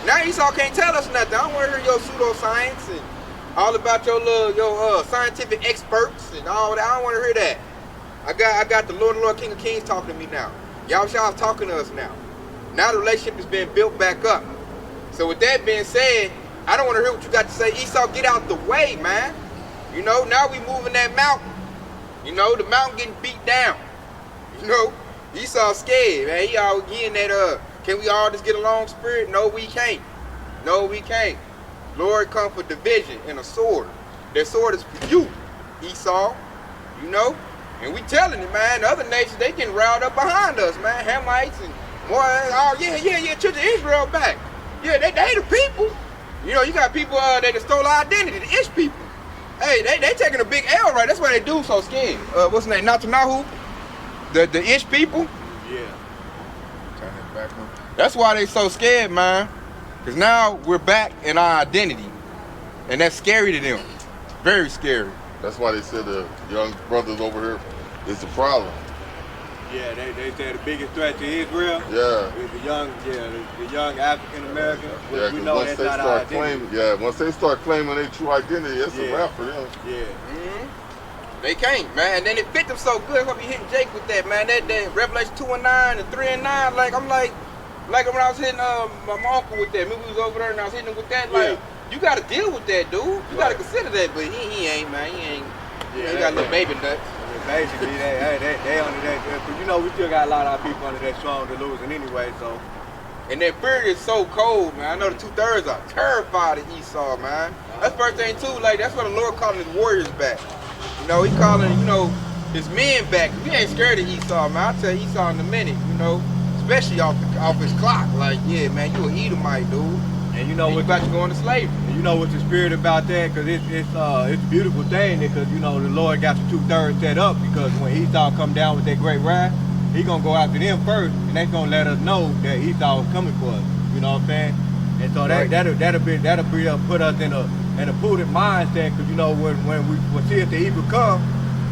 Now Esau can't tell us nothing. I don't want to hear your pseudoscience and all about your scientific experts and all that. I don't want to hear that. I got the Lord, King of Kings talking to me now. Yahawashi is talking to us now. Now the relationship is being built back up. So with that being said, I don't want to hear what you got to say. Esau, get out the way, man. You know, now we moving that mountain. You know, the mountain getting beat down. You know, Esau scared, man. He all getting that, can we all just get along spirit? No, we can't. No, we can't. Lord come for division and a sword. That sword is for you, Esau. You know? And we telling it, man. The other nations, they getting riled up behind us, man. Hamites and more, oh, yeah, Children of Israel back. Yeah, they the people. You know, you got people that stole our identity, the Ish people. Hey, they taking a big L, right? That's why they do so scared. What's the name? Netanyahu? The Ish people? Yeah. Turn it back on. That's why they so scared, man. Because now we're back in our identity. And that's scary to them. Very scary. That's why they said the young brothers over here is the problem. Yeah, they said the biggest threat to Israel is the young African Americans. Yeah, we know once that's not our identity. Once they start claiming their true identity, it's a wrap for them. Yeah. They can't, man. And then it fit them so good. I'll be hitting Jake with that, man. That Revelation 2:9 and 3:9. Like I'm like when I was hitting my uncle with that. Maybe we was over there and I was hitting him with that. Like you got to deal with that, dude. You got to consider that. But he ain't, man. He ain't. Yeah, he got a little baby nuts. Basically, they under that. But you know, we still got a lot of our people under that strong delusion anyway. So. And that fear is so cold, man. I know the 2/3 are terrified of Esau, man. That's the first thing too. Like that's what the Lord calling his warriors back. You know, he calling, you know, his men back. We ain't scared of Esau, man. I'll tell Esau in a minute, you know, especially off his clock. Like, yeah, man, you an Edomite, dude. And you know what about you going to slavery. And you know what's the spirit about that? Because it's a beautiful thing because, you know, the Lord got the 2/3 set up because when Esau come down with that great wrath, he going to go after them first and that's going to let us know that Esau is coming for us. You know what I'm saying? And so that'll put us in a prudent mindset because, you know, when we see if the evil come,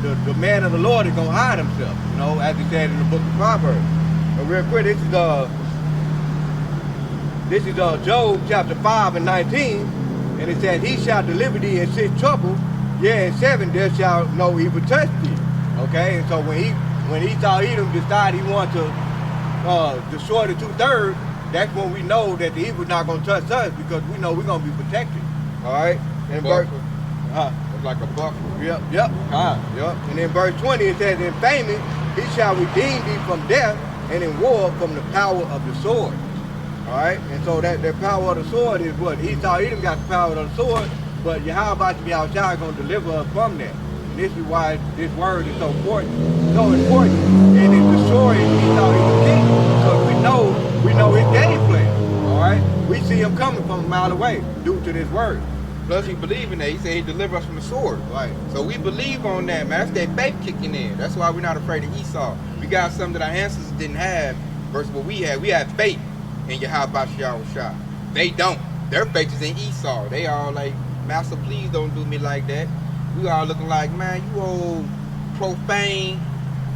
the man of the Lord is going to hide himself, you know, as he said in the book of Proverbs. But real quick, this is Job chapter 5 and 19, and it says, he shall deliver thee in 6 trouble, yea, in 7 there shall no evil touch thee. Okay, and so when Esau Edom decide he wants to destroy the 2/3, that's when we know that the evil's not going to touch us because we know we're going to be protected. All right? And verse, like a buffalo. Yep. And in verse 20 it says, in famine he shall redeem thee from death, and in war from the power of the sword. All right? And so that power of the sword is what? Esau Edom got the power of the sword, but Yahawah is going to deliver us from that. And this is why this word is so important, and it's destroying Esau Edom's kingdom because we know his game plan. All right? We see him coming from a mile away due to this word. Plus he believe in that. He said he deliver us from the sword. Right. So we believe on that, man. That's that faith kicking in. That's why we're not afraid of Esau. We got something that our ancestors didn't have versus what we had. We had faith in Yahawashi. They don't. Their faith is in Esau. They all like, Master, please don't do me like that. We all looking like, man, you old profane,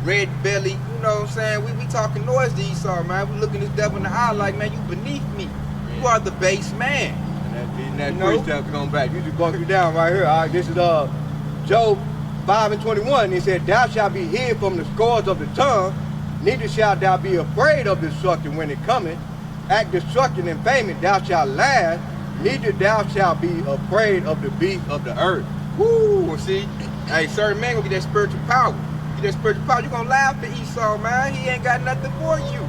red belly, you know what I'm saying? We talking noise to Esau, man. We looking this devil in the eye like, man, you beneath me. You are the base man. And that precept going back. You just bunk you down right here. All right, this is Job 5 and 21. He said, thou shalt be hid from the scores of the tongue, neither shalt thou be afraid of destruction when it cometh. At destruction and famine thou shalt laugh, neither thou shalt be afraid of the beast of the earth. Woo! See, hey, certain man gonna get that spiritual power. Get that spiritual power. You gonna laugh at Esau, man. He ain't got nothing for you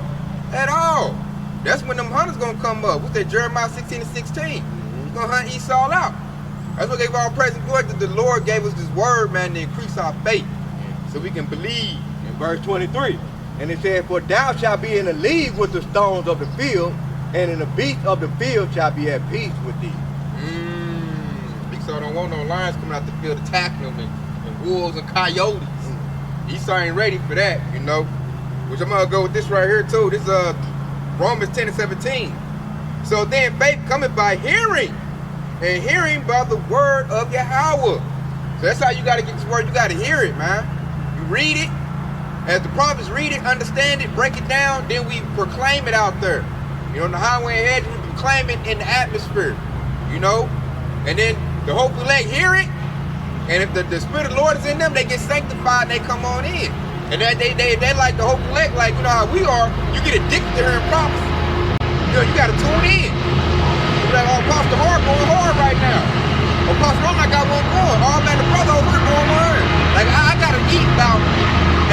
at all. That's when them hunters gonna come up. What's that? Jeremiah 16 and 16. He's gonna hunt Esau out. That's what gave all praise and glory that the Lord gave us this word, man, to increase our faith, so we can believe. In verse 23, and it said, for thou shalt be in a league with the stones of the field, and in the beasts of the field shall be at peace with thee. Esau don't want no lions coming out the field attacking him and wolves and coyotes. Esau ain't ready for that, you know. Which I'm gonna go with this right here too. This Romans 10 and 17. So then faith cometh by hearing, and hearing by the word of Yahawah. So that's how you gotta get this word. You gotta hear it, man. You read it. As the prophets read it, understand it, break it down, then we proclaim it out there. You know, on the highway ahead, we proclaim it in the atmosphere. You know? And then the hopeful elect hear it, and if the Spirit of the Lord is in them, they get sanctified and they come on in. And they like the hopeful elect, like, you know how we are, you get addicted to hearing prophecy. You know, you gotta tune in. You're like, oh, Pastor Hard going hard right now. Oh, Pastor Ron, I got one going. Oh, man, the brother over here going hard. Like, I gotta eat about,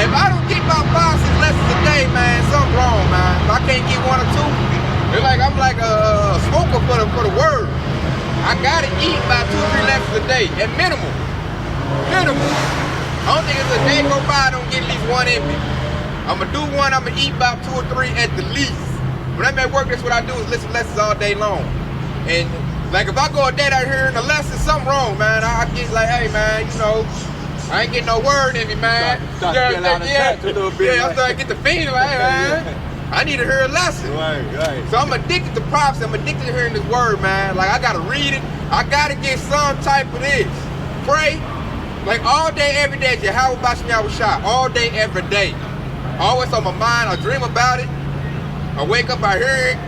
if I don't get about 5, 6 lessons a day, man, something's wrong, man. If I can't get 1 or 2, it's like I'm like a smoker for the word. I gotta eat about 2 or 3 lessons a day, at minimum. Minimum. I don't think it's a day go by I don't get at least 1 in me. I'm gonna do 1, I'm gonna eat about 2 or 3 at the least. When I'm at work, that's what I do is listen to lessons all day long. And like if I go a day out here in a lesson, something wrong, man. I get like, hey man, you know, I ain't getting no word in me, man. Start to get out of touch a little bit. Yeah, I start to get the feeling like, hey man, I need to hear a lesson. Right. So I'm addicted to prophets. I'm addicted to hearing this word, man. Like I gotta read it. I gotta get some type of this. Pray. Like all day, every day, Yahawashi, all day, every day. Always on my mind, I dream about it. I wake up, I hear it.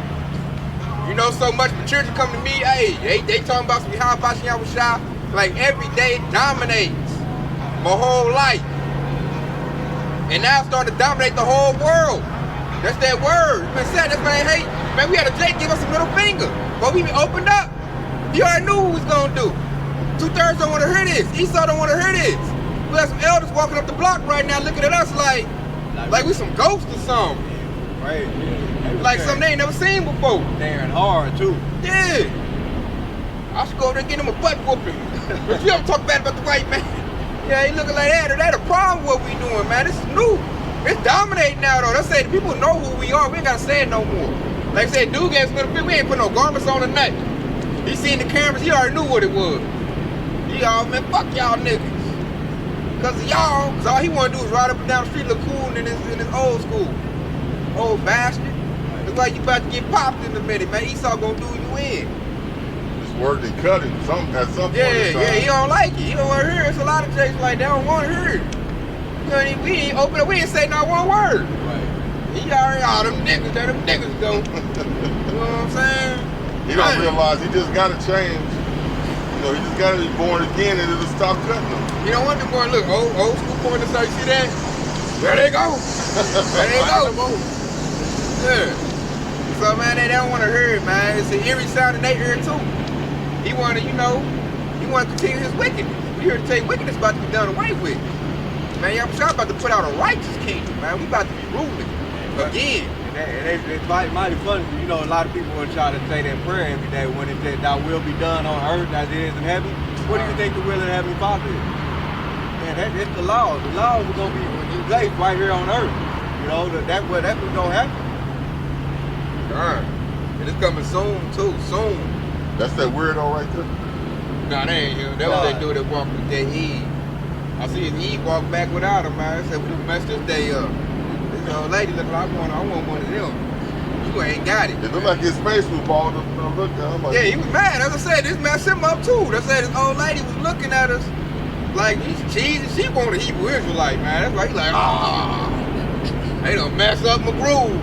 You know, so much for children come to me, hey, they talking about some Yahawashi, like every day it dominates my whole life. And now it's starting to dominate the whole world. That's that word. You been saying that's man, hey, man, we had a Jake give us a middle finger. But we opened up. He already knew what we was gonna do. 2/3 don't wanna hear this. Esau don't wanna hear this. We got some elders walking up the block right now looking at us like we some ghosts or something. Right. Like something they ain't never seen before. Daring hard too. Yeah. I should go over there and get him a butt whooping. But you ever talk bad about the white man? Yeah, he looking like that. That a problem what we doing, man. This is new. It's dominating now though. That's saying people know who we are. We ain't gotta say it no more. Like I said, dude gave us little bit. We ain't put no garments on or nothing. He seen the cameras. He already knew what it was. He all, man, fuck y'all niggas. Cause of y'all, cause all he wanna do is ride up and down the street, look cool in his old school. Old bastard. It's like you about to get popped in a minute, man. Esau gonna do you in. It's word and cutting at some point. Yeah, he don't like it. He don't want to hear it. It's a lot of Jakes like they don't want to hear it. You know, we ain't open up. We didn't say not one word. Right. He already all them niggas go. You know what I'm saying? He don't realize he just gotta change. You know, he just gotta be born again and it'll stop cutting him. You don't want to be born. Look, old school porn. So you see that? There they go. There they go. Yeah. So man, they don't want to hear it, man. It's an eerie sound in their ear too. He want to, you know, he want to continue his wickedness. We here to tell you wickedness about to be done away with. Man, y'all about to put out a righteous kingdom, man. We about to be ruling again. And it's mighty funny, you know, a lot of people will try to say that prayer every day when it says, "Thy will be done on earth as it is in heaven." What do you think the will of the Heavenly Father is? Man, that's the laws. The laws are going to be placed right here on earth. You know, that's what's going to happen. Alright. And it's coming soon, too. Soon. That's that weirdo right there? Nah, that ain't him. That was that dude that walked with that Eve. I see his Eve walk back without him, man. I said, we messed this day up. This old lady look like I want one of them. You ain't got it. It looked like his face was balled up. I looked at him like, yeah, he was mad. As I said, this messed him up too. That's said this old lady was looking at us like he's cheesy. She wanted a Hebrew Israelite, man. That's why he's like, they done mess up my groove.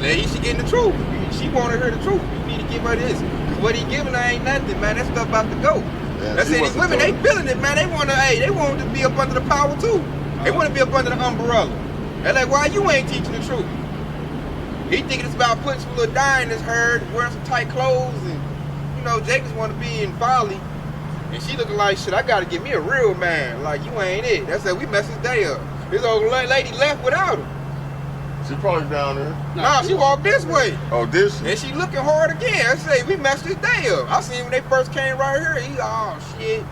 Lady, she getting the truth. She wanted her the truth. You need to give her this. Cause what he giving her ain't nothing, man. That stuff about to go. Yeah, that's it. These women, they feeling it, man. They want to be up under the power too. They want to be up under the umbrella. They're like, why you ain't teaching the truth? He thinking it's about putting some little dye in his hair, wearing some tight clothes, and you know, Jacobs want to be in folly. And she looking like, shit, I gotta get me a real man. Like, you ain't it. That's how we messed his day up. This old lady left without him. she probably down there. Nah, she walked this way. Oh, this? And she looking hard again. I say, we messed his day up. I seen when they first came right here, he, oh shit.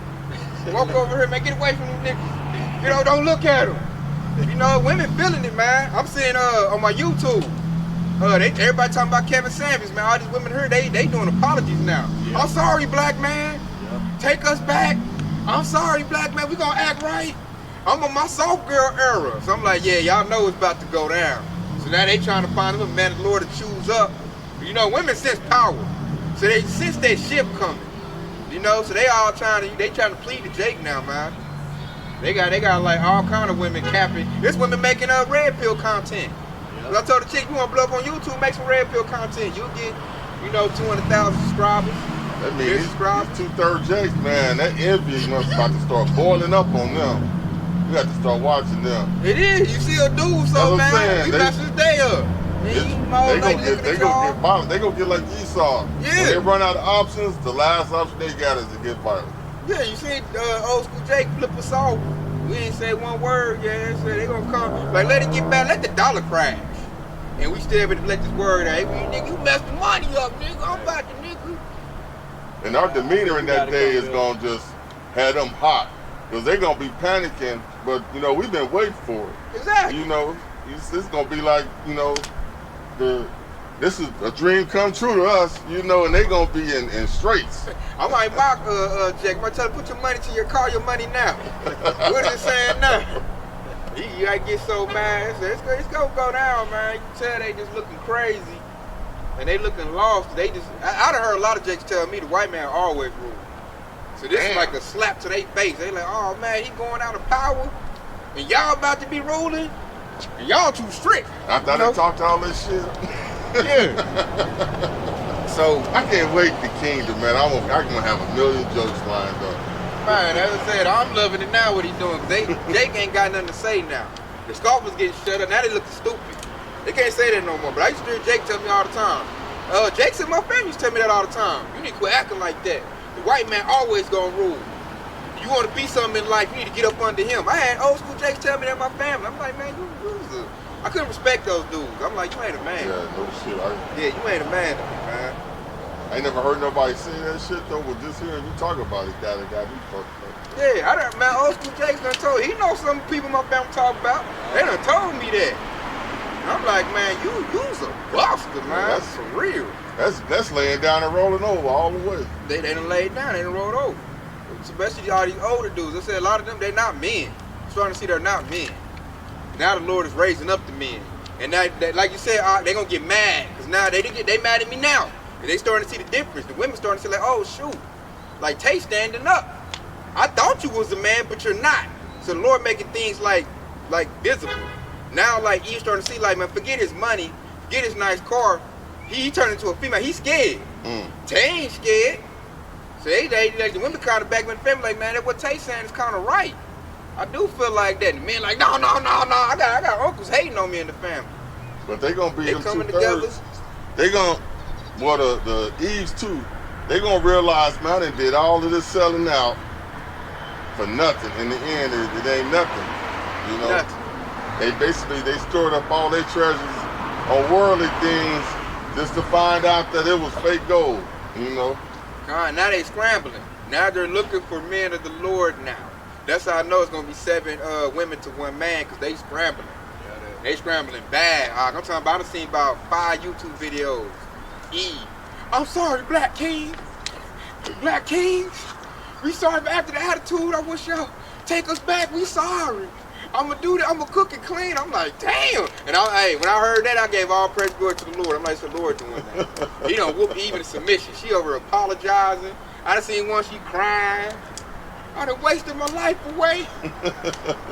Walk over here, man, get away from them niggas. You know, don't look at him. You know, women feeling it, man. I'm seeing on my YouTube, everybody talking about Kevin Samuels, man. All these women here, they doing apologies now. Yeah. I'm sorry, black man. Yeah. Take us back. I'm sorry, black man. We gonna act right. I'm on my soft girl era. So I'm like, yeah, y'all know it's about to go down. So now they trying to find a little man of the Lord to choose up. You know, women sense power. So they sense that shift coming. You know, so they all trying to plead to Jake now, man. They got like all kind of women capping. This women making red pill content. Yep. I told the chick, you want to blow up on YouTube, make some red pill content. You'll get, you know, 200,000 subscribers. That means these 2/3 Jakes, man, that envy is about to start boiling up on them. We got to start watching them. It is. You see a dude, so man, he messed his day up. They gonna violent. They gonna get like Esau. Yeah. When they run out of options, the last option they got is to get violent. Yeah, you see old school Jake flip us off. We ain't say one word, yeah, so they gonna come. Like, let it get back, let the dollar crash. And we still able to let this word out. Hey, nigga, you messed the money up, nigga. I'm about to, nigga. And our demeanor in that day is gonna just have them hot. Because they gonna be panicking, but, you know, we've been waiting for it. Exactly. You know, it's gonna be like, you know, this is a dream come true to us, you know, and they gonna be in straits. I might mock Jack. I might tell her, put your money to your car, your money now. What is it saying now? You gotta get so mad. It's gonna go down, man. You can tell they just looking crazy. And they looking lost. They just, I done heard a lot of Jakes tell me the white man always rule. So this is like a slap to their face. They like, oh man, he going out of power. And y'all about to be ruling? And y'all too strict. After I done talked all this shit. Yeah. So I can't wait the kingdom, man. I'm gonna have a million jokes lined up. man, as I said, I'm loving it now what he's doing. Jake ain't got nothing to say now. The scoffers getting shut up. Now they looking stupid. They can't say that no more. But I used to hear Jake tell me all the time. Jake said my family used to tell me that all the time. You need to quit acting like that. The white man always gonna rule. You want to be something in life, you need to get up under him. I had old school Jakes tell me that my family. I'm like, man, you loser. I couldn't respect those dudes. I'm like, you ain't a man. Yeah, no shit. Yeah, you ain't a man, man. I ain't never heard nobody say that shit though, but just hearing you talk about it, that got me fucked up. Yeah, man, old school Jakes done told. He knows some people my family talk about. They done told me that. And I'm like, man, you's a buster, man. That's for real. That's laying down and rolling over all the way. They done laid down, they done rolled over. Especially all these older dudes. I said a lot of them, they're not men. I'm starting to see they're not men. Now the Lord is raising up the men. And now, like you said, they're going to get mad. Because now they mad at me now. And they starting to see the difference. The women starting to say like, oh, shoot. Like, Tay standing up. I thought you was a man, but you're not. So the Lord making things like visible. Now, like, Eve starting to see, like, man, forget his money. Forget his nice car. He turned into a female. He's scared. Tay ain't scared. So like the women kind of back with the family like, man, that what Tay saying is kind of right. I do feel like that. The men like, no. I got uncles hating on me in the family. But they gonna be they them coming 2/3. together. They gonna, well, the Eves too. They gonna realize, man, they did all of this selling out for nothing. In the end, it ain't nothing. You know, nothing. They stored up all their treasures on worldly things just to find out that it was fake gold. You know. Now they scrambling. Now they're looking for men of the Lord now. That's how I know it's gonna be 7 women to 1 man, because they scrambling. Yeah, they scrambling bad. I'm talking about, I done seen about 5 YouTube videos. I'm sorry, Black Kings. Black Kings. We sorry for after the attitude. I wish y'all take us back. We sorry. I'm gonna do that. I'm gonna cook and clean. I'm like, damn. And when I heard that, I gave all praise glory to the Lord. I'm like, it's the Lord doing that. He done whoop even in submission. She over apologizing. I done seen one, she crying. I done wasted my life away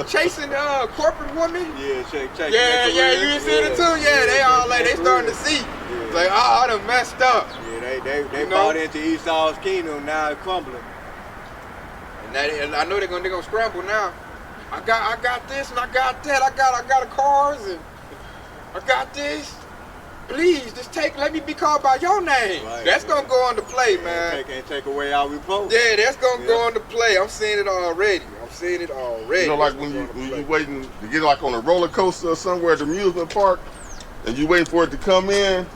chasing the corporate woman. Yeah, chasing. Yeah, you see it too. Yeah, they all like they starting to see. It's like, oh, I done messed up. Yeah, they bought into Esau's kingdom. Now it's crumbling. And I know they're gonna scramble now. I got this and I got that. I got a cars and I got this. Please, just let me be called by your name. Right, that's gonna go on the play, man. Can't take away our reproach. Yeah, that's gonna go on the play. I'm seeing it already. You know, like when you waiting to get like on a roller coaster or somewhere at the amusement park, and you waiting for it to come in,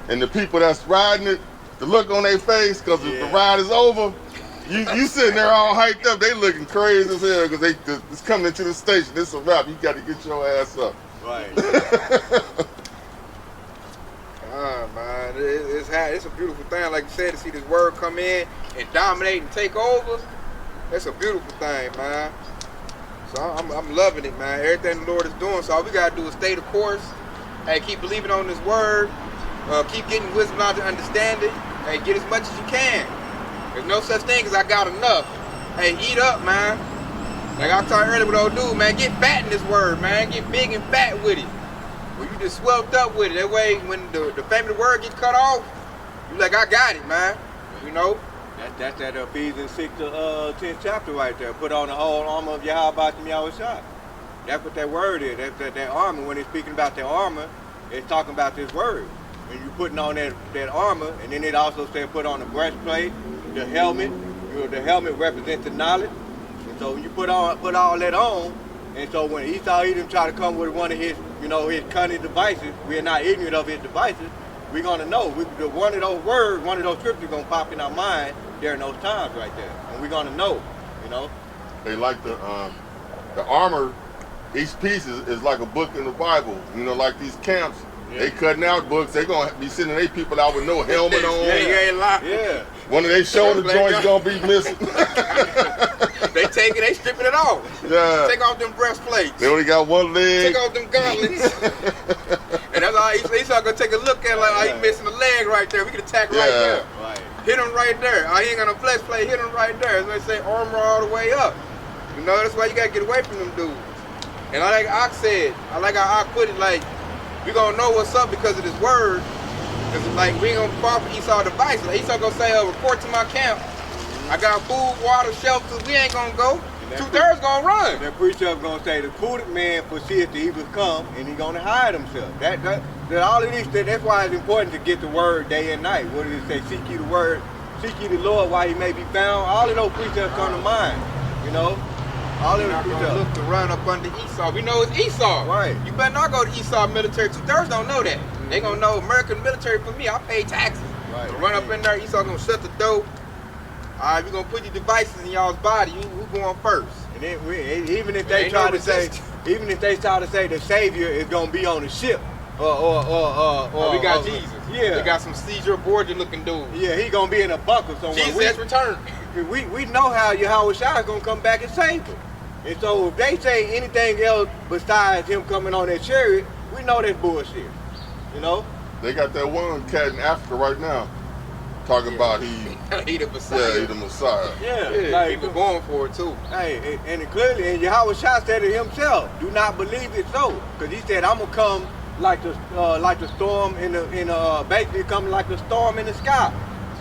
and the people that's riding it, the look on their face because the ride is over. You sitting there all hyped up. They looking crazy as hell because it's coming into the station. It's a wrap. You got to get your ass up. Right. Man, it's a beautiful thing. Like you said, to see this word come in and dominate and take over, that's a beautiful thing, man. So I'm loving it, man. Everything the Lord is doing. So all we gotta do is stay the course. Hey, keep believing on this word. Keep getting wisdom, knowledge, and understanding. Hey, get as much as you can. There's no such thing as I got enough. Hey, eat up, man. Like I talked earlier with old dude, man, get fat in this word, man. Get big and fat with it. When you just swelled up with it. That way, when the family word gets cut off, you like, I got it, man. You know? That's that Ephesians 6 to 10th chapter right there. Put on the whole armor of Yahawah and Yahawashi. That's what that word is. That's that armor. When it's speaking about that armor, it's talking about this word. When you're putting on that armor, and then it also says put on the breastplate, the helmet. You know, the helmet represents the knowledge. And so when you put all that on, and so when Esau Edom try to come with one of his, his cunning devices, we are not ignorant of his devices. We're gonna know. One of those words, one of those scriptures gonna pop in our mind during those times right there, and we're gonna know. They like the armor. Each piece is like a book in the Bible. Like these camps. Yeah. They cutting out books. They gonna be sending their people out with no helmet on. Yeah, you ain't lying. Yeah. One of their shoulder joints gonna be missing. They stripping it off. Yeah. Take off them breastplates. They only got one leg. Take off them gauntlets. And that's all Esau gonna take a look at, like, he missing a leg right there. We can attack right there. Right. Hit him right there. He ain't got no flesh plate. Hit him right there. That's why they say armor all the way up. That's why you gotta get away from them dudes. And like Ox said, I like how Ox put it, like, we gonna know what's up because of this word. Because like we ain't gonna fall for Esau's device. Like Esau gonna say, report to my camp. I got food, water, shelter. We ain't gonna go. 2/3 gonna run. That precept gonna say the prudent man foreseeth the evil come, and he gonna hide himself. That all of these. That's why it's important to get the word day and night. What does it say? Seek ye the word, seek ye the Lord while he may be found. All of those precepts come to mind. You know, all of those precepts. Look to run up under Esau. We know it's Esau. Right. You better not go to Esau military. 2/3 don't know that. They gonna know American military for me. I pay taxes. Right. So run up in there. Esau gonna shut the door. All right, we gonna put these devices in y'all's body. Who going first? And then even if they try to say, the Savior is gonna be on the ship, or we got Jesus. Yeah, we got some seizure aborted looking dude. Yeah, he gonna be in a bunker somewhere. Jesus has returned. We know how Yahawashi is gonna come back and save him. And so if they say anything else besides him coming on that chariot, we know that's bullshit. You know? They got that one cat in Africa right now talking about he the Messiah. Yeah, he the Messiah. Yeah, like, people going for it too. Hey, and clearly, and Yahawashi said it himself. Do not believe it so, because he said, "I'm gonna come like the storm basically coming like the storm in the sky."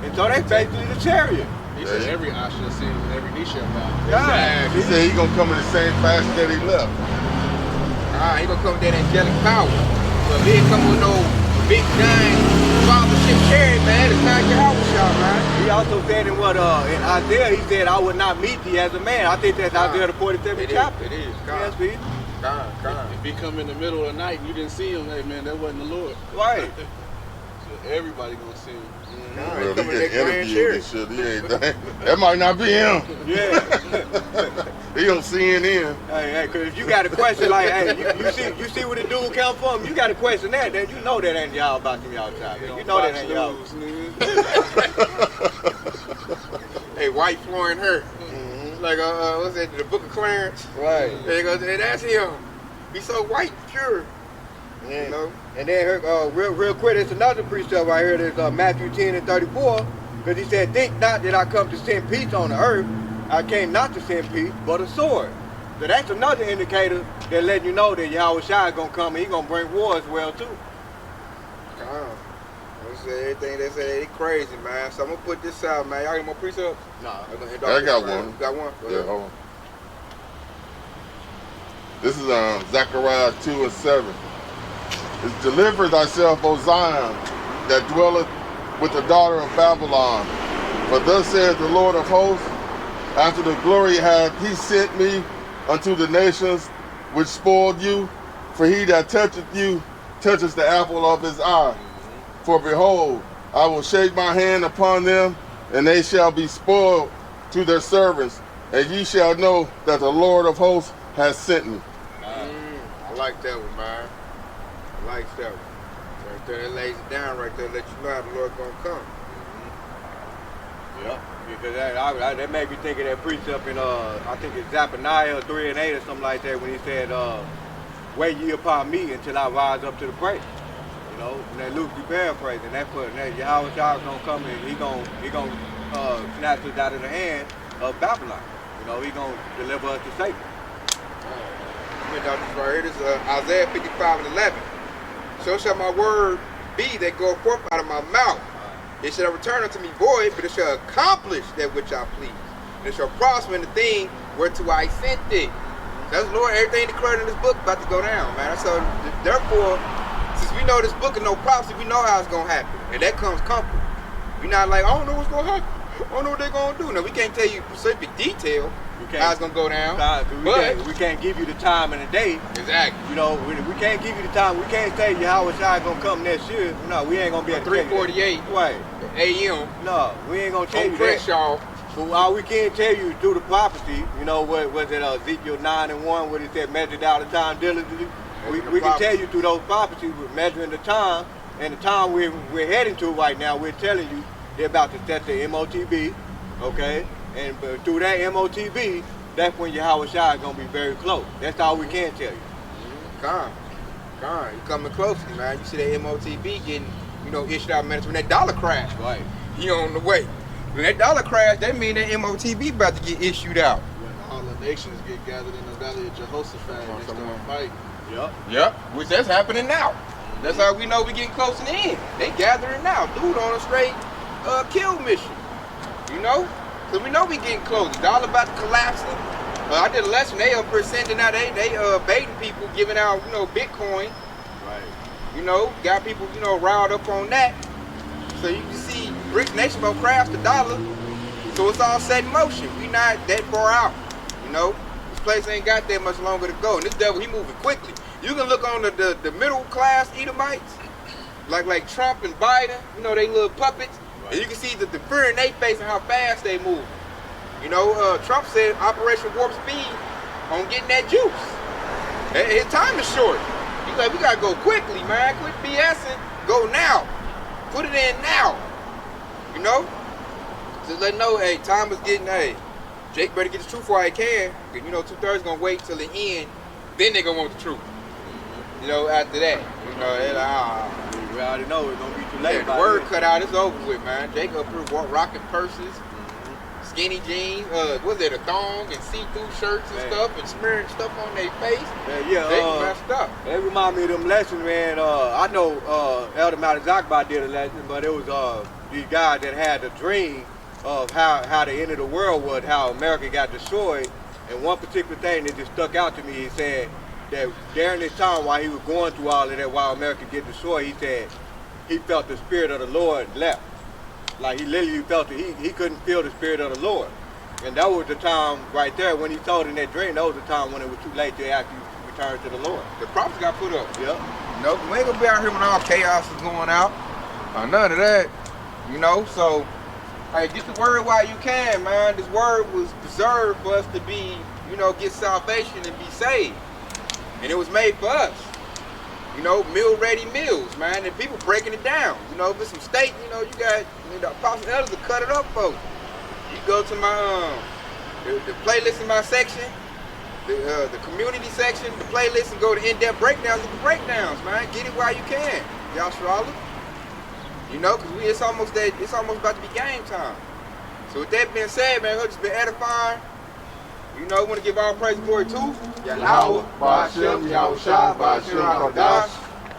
And so that's basically the chariot. He said every eye shall see, every knee shall bow. Yeah. He said he gonna come in the same fashion that he left. He gonna come with that angelic power. But he ain't come with no big giant fathership chariot, man. It's not Yahawashi, man. He also said in Isaiah, he said, "I would not meet thee as a man." I think that's Isaiah the 47th chapter. It is. Yes, see? If he come in the middle of the night and you didn't see him, hey man, that wasn't the Lord. Right. So everybody gonna see him. Well, he get interviewed and shit. He ain't that might not be him. Yeah. He on CNN. Hey, cause if you got a question like, hey, you see where the dude come from, you got a question that, then you know that ain't y'all about them y'all time. You know that ain't y'all. Hey, white flooring her. Like what's that? The Book of Clarence. Right. There goes, hey, that's him. He's so white, pure. Yeah. You know? And then real quick, there's another precept right here. There's Matthew 10:34, because he said, "Think not that I come to send peace on the earth. I came not to send peace, but a sword." So that's another indicator that letting you know that Yahawashi is gonna come and he's gonna bring war as well too. Everything they say, they crazy, man. So I'm gonna put this out, man. Y'all got more precepts? Nah. I got one. You got one? Yeah, hold on. This is Zechariah 2:7. It's deliver thyself, O Zion, that dwelleth with the daughter of Babylon. For thus saith the Lord of hosts, after the glory hath he sent me unto the nations which spoiled you. For he that toucheth you touches the apple of his eye. For behold, I will shake my hand upon them, and they shall be spoiled to their servants, and ye shall know that the Lord of hosts has sent me. I like that one, man. I like that one. Right there, that lays it down right there, let you know how the Lord's gonna come. Yep. Because that made me think of that precept in I think it's Zephaniah 3:8 or something like that, when he said, "Wait ye upon me until I rise up to the break." You know, and that loosely paraphrasing. That Yahawashi is gonna come and he gonna snatch us out of the hand of Babylon. You know, he gonna deliver us to Satan. This right here, this is Isaiah 55:11. So shall my word be that go forth out of my mouth. It shall return unto me void, but it shall accomplish that which I please. And it shall prosper in the thing whereto I sent it. That's Lord, everything declared in this book about to go down, man. So therefore, since we know this book and no prophecy, we know how it's gonna happen. And that comes comfort. We're not like, I don't know what's gonna happen. I don't know what they're gonna do. Now we can't tell you specific detail how it's gonna go down. We can't give you the time and the day. Exactly. You know, we can't give you the time. We can't say Yahawashi gonna come next year. No, we ain't gonna be at 3:48 right. a.m. No, we ain't gonna tell you fresh, that. y'all. But all we can tell you is through the prophecy. You know, what was it, Ezekiel 9:1, where it said, "Measured out the time diligently." We can tell you through those prophecies, we're measuring the time, and the time we're heading to right now, we're telling you they're about to set the MOTB, okay? And through that MOTB, that's when Yahawashi is going to be very close. That's all we can tell you. Con, you coming closely, man. You see that MOTB getting, issued out minutes when that dollar crash. Right. You on the way. When that dollar crash, that mean that MOTB about to get issued out. all the nations get gathered in the valley of Jehoshaphat and they start fighting. Yep, which that's happening now. That's how we know we getting close to the end. They gathering now. Dude on a straight kill mission. You know? Cause we know we getting close. It's all about collapsing. I did a lesson. They up here sending out, they baiting people, giving out, you know, Bitcoin. Right. You know, got people, you know, riled up on that. So you can see BRICS Nation gonna crash the dollar. So it's all set in motion. We not that far out. You know, this place ain't got that much longer to go. And this devil, he moving quickly. You can look on the middle class Edomites, like Trump and Biden, you know, they little puppets. Right. And you can see the fear in their face and how fast they move. You know, Trump said Operation Warp Speed on getting that juice. His time is short. He's like, we gotta go quickly, man. Quit BSing. Go now. Put it in now. You know? Just let know, hey, time is getting, hey, Jake better get the truth while he can. Cause you know, 2/3 gonna wait till the end. Then they gonna want the truth. You know, after that. You know, they're like, we already know it's gonna be too late. Yeah, the word cut out, it's over with, man. Jake up here rocking purses. Skinny jeans, was it a thong and see-through shirts and stuff and smearing stuff on their face. They messed up. They remind me of them lessons, man. I know Elder Malazakba did a lesson, but it was these guys that had the dream of how the end of the world was, how America got destroyed. And one particular thing that just stuck out to me, he said that during this time while he was going through all of that, while America get destroyed, he said he felt the Spirit of the Lord left. Like he literally felt it. He couldn't feel the Spirit of the Lord. And that was the time right there when he told in that dream, that was the time when it was too late to actually return to the Lord. The prophets got put up. Yep. No, we ain't gonna be out here when all chaos is going out. None of that. You know, so hey, get the word while you can, man. This word was preserved for us to be, you know, get salvation and be saved. And it was made for us. You know, meal-ready meals, man, and people breaking it down. You know, if it's some steak, you know, you got the apostle elders to cut it up for you. You go to my the playlist in my section, the community section, the playlist, and go to in-depth breakdowns of the breakdowns, man. Get it while you can, Yahawah. You know, cause it's almost about to be game time. So with that being said, man, it's been edifying. You know, we want to give all praise and glory to Yahawah, Ba'ashem, Yahawashi, Ba'ashem, Qadash.